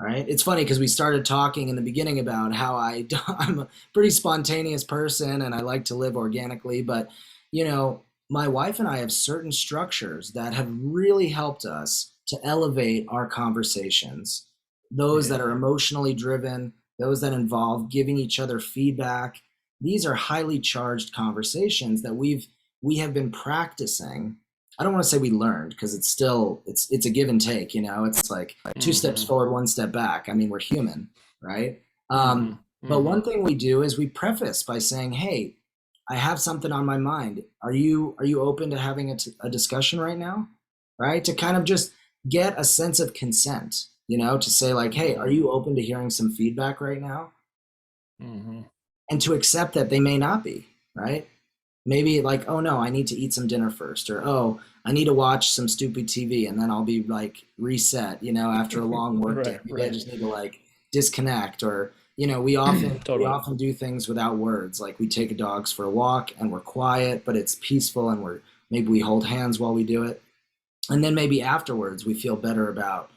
right? It's funny because we started talking in the beginning about how I'm a pretty spontaneous person and I like to live organically, but you know, my wife and I have certain structures that have really helped us to elevate our conversations. Those that Yeah. are emotionally driven, those that involve giving each other feedback. These are highly charged conversations that we have been practicing. I don't want to say we learned, because it's a give and take, it's like two steps Mm-hmm. forward, one step back. I mean, we're human, right? Mm-hmm. But Mm-hmm. one thing we do is we preface by saying, hey, I have something on my mind. Are you open to having a discussion right now? Right? To kind of just get a sense of consent, to say like, hey, are Mm-hmm. you open to hearing some feedback right now? Mm-hmm. And to accept that they may not be, right? Maybe like, oh no, I need to eat some dinner first, or oh, I need to watch some stupid TV and then I'll be like reset, after a long work day. Right, Maybe I right. just need to like disconnect, or we Totally. often do things without words. Like we take dogs for a walk and we're quiet, but it's peaceful, and maybe we hold hands while we do it. And then maybe afterwards we feel better about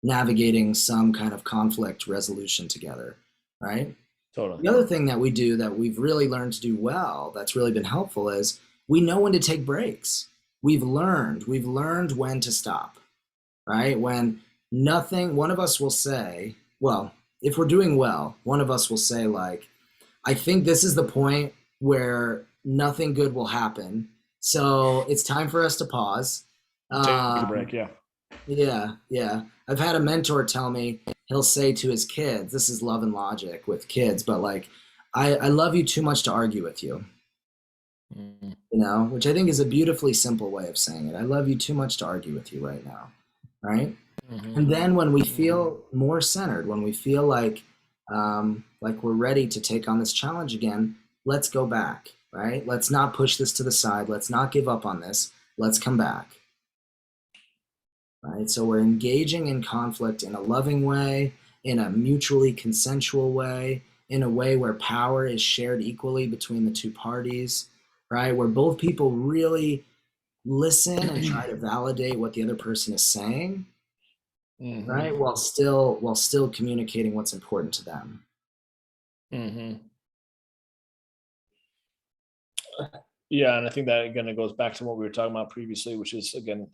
navigating some kind of conflict resolution together, right? Totally. The other thing that we do that we've really learned to do well, that's really been helpful, is we know when to take breaks. We've learned when to stop, right? When nothing, one of us will say, well, if we're doing well, one of us will say, like, I think this is the point where nothing good will happen. So it's time for us to pause. Take a Um, break. Yeah. yeah, yeah. I've had a mentor tell me, he'll say to his kids, this is love and logic with kids, but like, I love you too much to argue with you, Mm-hmm. which I think is a beautifully simple way of saying it. I love you too much to argue with you right now, right? Mm-hmm. And then when we Mm-hmm. feel more centered, when we feel like we're ready to take on this challenge again, let's go back, right? Let's not push this to the side. Let's not give up on this. Let's come back. Right? So we're engaging in conflict in a loving way, in a mutually consensual way, in a way where power is shared equally between the two parties, right? Where both people really listen and try to validate what the other person is saying, Mm-hmm. right? While still communicating what's important to them. Mm-hmm. Yeah, and I think that again it goes back to what we were talking about previously, which is again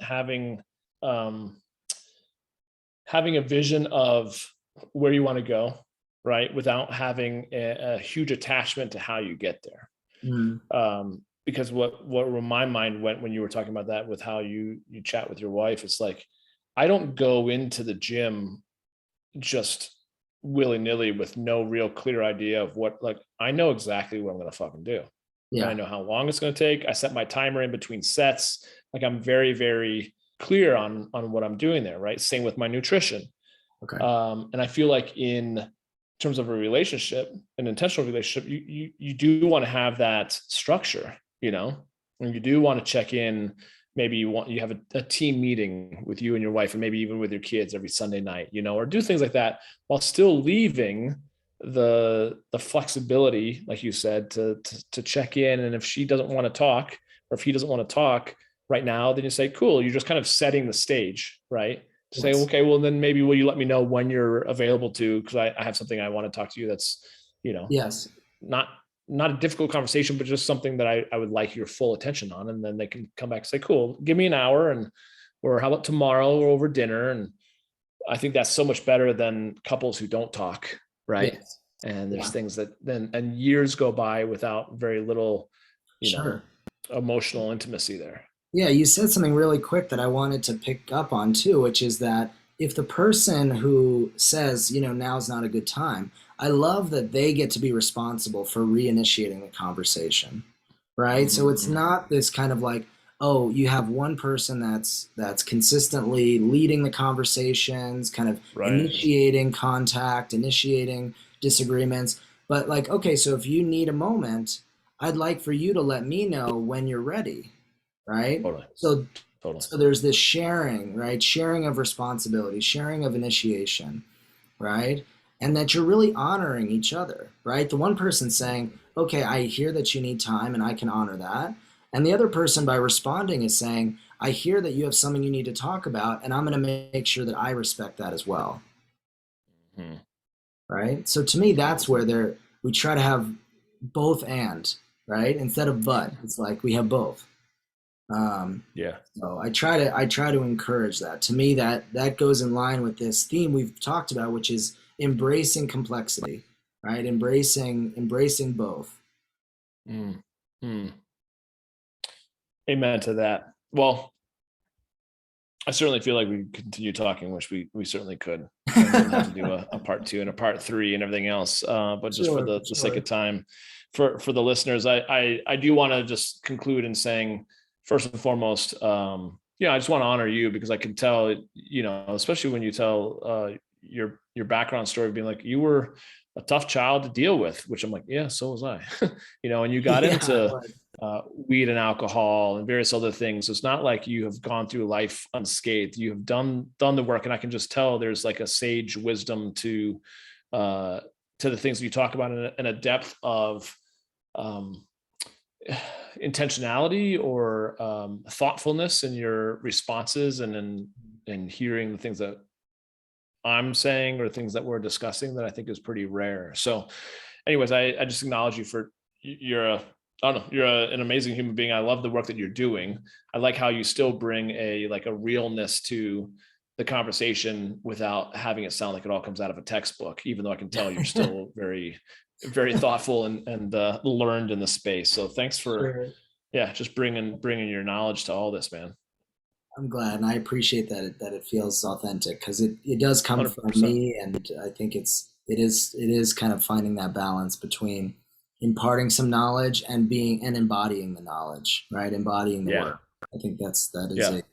um, having a vision of where you want to go, right, without having a huge attachment to how you get there. Mm, Because what my mind went when you were talking about that with how you chat with your wife, it's like I don't go into the gym just willy-nilly with no real clear idea of what, like, I know exactly what I'm going to fucking do, and I yeah. know how long it's going to take. I set my timer in between sets. Like, I'm very, very clear on what I'm doing there, right? Same with my nutrition. Okay. And I feel like in terms of a relationship, an intentional relationship, you do want to have that structure, and you do want to check in. Maybe you have a team meeting with you and your wife, and maybe even with your kids every Sunday night, or do things like that while still leaving the flexibility, like you said, to check in. And if she doesn't want to talk, or if he doesn't want to talk right now, then you say, cool, you're just kind of setting the stage, right? Say, Yes. okay, well, then maybe will you let me know when you're available to, because I have something I want to talk to you that's, Yes. not not a difficult conversation, but just something that I would like your full attention on. And then they can come back and say, cool, give me an hour, and or how about tomorrow or over dinner? And I think that's so much better than couples who don't talk, right? Yes. And there's Yeah. things that then and years go by without very little, you know, Sure. emotional intimacy there. Yeah, you said something really quick that I wanted to pick up on too, which is that if the person who says, now's not a good time, I love that they get to be responsible for reinitiating the conversation, right? So it's Mm-hmm. not this kind of like, oh, you have one person that's consistently leading the conversations, kind of Right. initiating contact, initiating disagreements, but like, okay, so if you need a moment, I'd like for you to let me know when you're ready, right? Totally. So Totally. so there's this sharing, right? Sharing of responsibility, sharing of initiation, right? And that you're really honoring each other, right? The one person saying, "Okay, I hear that you need time and I can honor that." And the other person by responding is saying, "I hear that you have something you need to talk about and I'm going to make sure that I respect that as well." Mm-hmm. Right? So to me that's where we try to have both and, right? Instead of but. It's like we have both. Um, Yeah. so I try to encourage that. To me, that goes in line with this theme we've talked about, which is embracing complexity, right? Embracing both. Mm-hmm. Amen to that. Well, I certainly feel like we could continue talking, which we certainly could, and then have to do a part two and a part three and everything else. But just for Sure, the sake of sure. time, for the listeners, I do want to just conclude in saying, first and foremost, I just want to honor you, because I can tell, especially when you tell your background story of being like you were a tough child to deal with, which I'm like, yeah, so was I, and you got Yeah, I into was. weed and alcohol and various other things. It's not like you have gone through life unscathed. You have done the work, and I can just tell there's like a sage wisdom to the things that you talk about, in a depth of intentionality or thoughtfulness in your responses, and in hearing the things that I'm saying or things that we're discussing, that I think is pretty rare. So anyways, I just acknowledge you for you're an amazing human being. I love the work that you're doing. I like how you still bring a realness to the conversation without having it sound like it all comes out of a textbook, even though I can tell you're still very, very thoughtful and learned in the space. So thanks for, just bringing your knowledge to all this, man. I'm glad, and I appreciate that it feels authentic, because it does come 100%. from me, and I think it is kind of finding that balance between imparting some knowledge and embodying the knowledge, right? Embodying the work. I think that is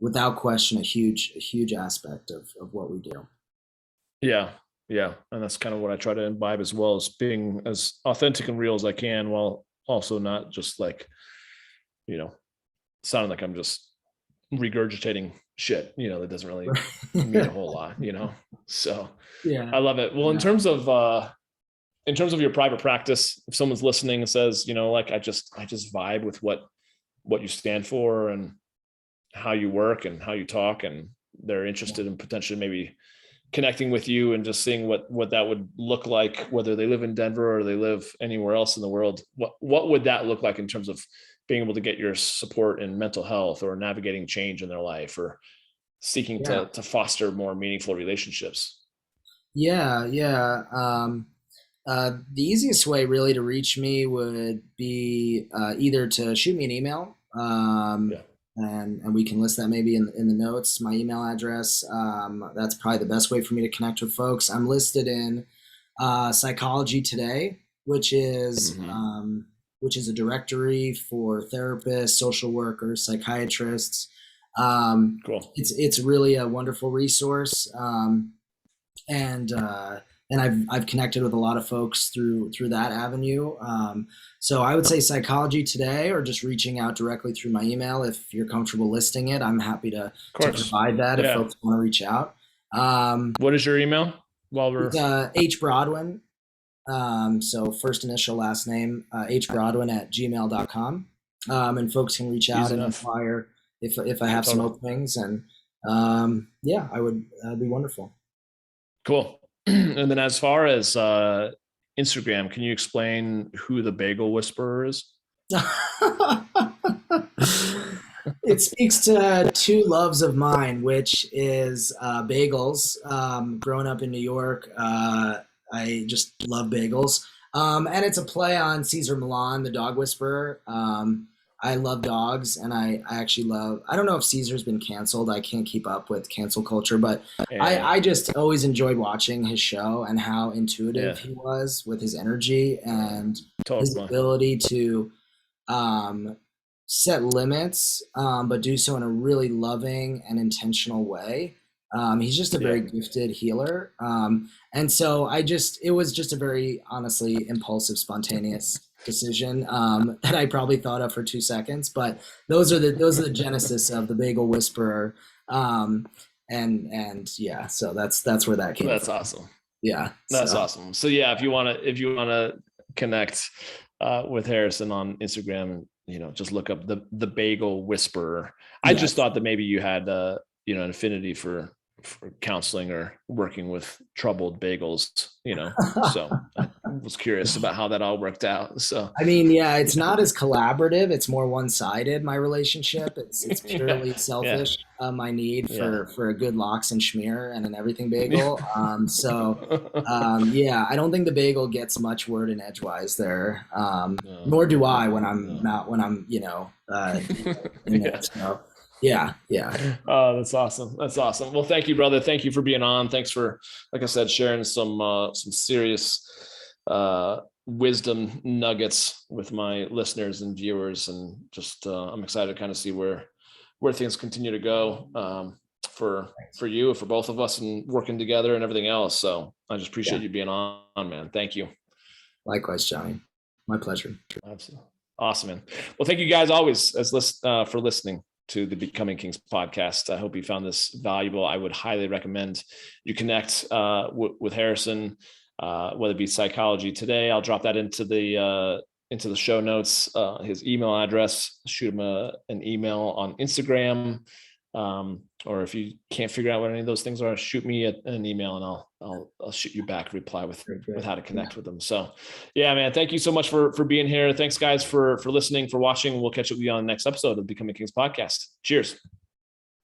without question a huge aspect of what we do. Yeah. And that's kind of what I try to imbibe as well, as being as authentic and real as I can, while also not just like, sounding like I'm just regurgitating shit, that doesn't really mean a whole lot, So I love it. Well, in terms of your private practice, if someone's listening and says, like, I just vibe with what you stand for and how you work and how you talk, and they're interested in potentially maybe connecting with you and just seeing what that would look like, whether they live in Denver or they live anywhere else in the world, what would that look like in terms of being able to get your support in mental health, or navigating change in their life, or seeking to foster more meaningful relationships? The easiest way really to reach me would be either to shoot me an email, and we can list that maybe in the notes, my email address. That's probably the best way for me to connect with folks. I'm listed in Psychology Today, which is a directory for therapists, social workers, psychiatrists. Cool. It's really a wonderful resource. And I've connected with a lot of folks through that avenue. So I would say Psychology Today, or just reaching out directly through my email. If you're comfortable listing it, I'm happy to provide that if folks want to reach out. What is your email? It's H Brodwin. So first initial, last name, hbrodwin@gmail.com. And folks can reach out and inquire if I have some openings, and that'd be wonderful. Cool. And then as far as Instagram, can you explain who the Bagel Whisperer is? It speaks to two loves of mine, which is bagels. Growing up in New York, I just love bagels. And it's a play on Cesar Millan, the dog whisperer. I love dogs, and I actually love, I don't know if Caesar's been canceled. I can't keep up with cancel culture, but I just always enjoyed watching his show and how intuitive he was with his energy and his ability to set limits, but do so in a really loving and intentional way. He's just a very gifted healer. And so it was just a very honestly impulsive, spontaneous decision that I probably thought of for 2 seconds, but those are the genesis of the Bagel Whisperer. So that's where that came from. That's awesome. Yeah. That's awesome. So if you want to connect with Harrison on Instagram, and just look up the Bagel Whisperer. I just thought that maybe you had an affinity for counseling or working with troubled bagels, so I was curious about how that all worked out. So I mean, it's not as collaborative. It's more one-sided, my relationship. It's purely selfish, my need for a good lox and schmear and an everything bagel. I don't think the bagel gets much word in edgewise there. Nor do I when I'm in there. So yeah. Oh, that's awesome. Well, thank you, brother. Thank you for being on. Thanks for, like I said, sharing some serious wisdom nuggets with my listeners and viewers. And just I'm excited to kind of see where things continue to go for you, for both of us, and working together and everything else. So I just appreciate you being on, man. Thank you. Likewise, Johnny. My pleasure. Absolutely. Awesome, man. Well, thank you guys always for listening to the Becoming Kings podcast. I hope you found this valuable. I would highly recommend you connect with Harrison, whether it be Psychology Today. I'll drop that into the show notes, his email address. Shoot him an email on Instagram. Or if you can't figure out what any of those things are, shoot me an email and I'll shoot you back a reply with how to connect with them. So yeah, man, thank you so much for being here. Thanks guys for listening, for watching. We'll catch up with you on the next episode of Becoming Kings podcast. Cheers.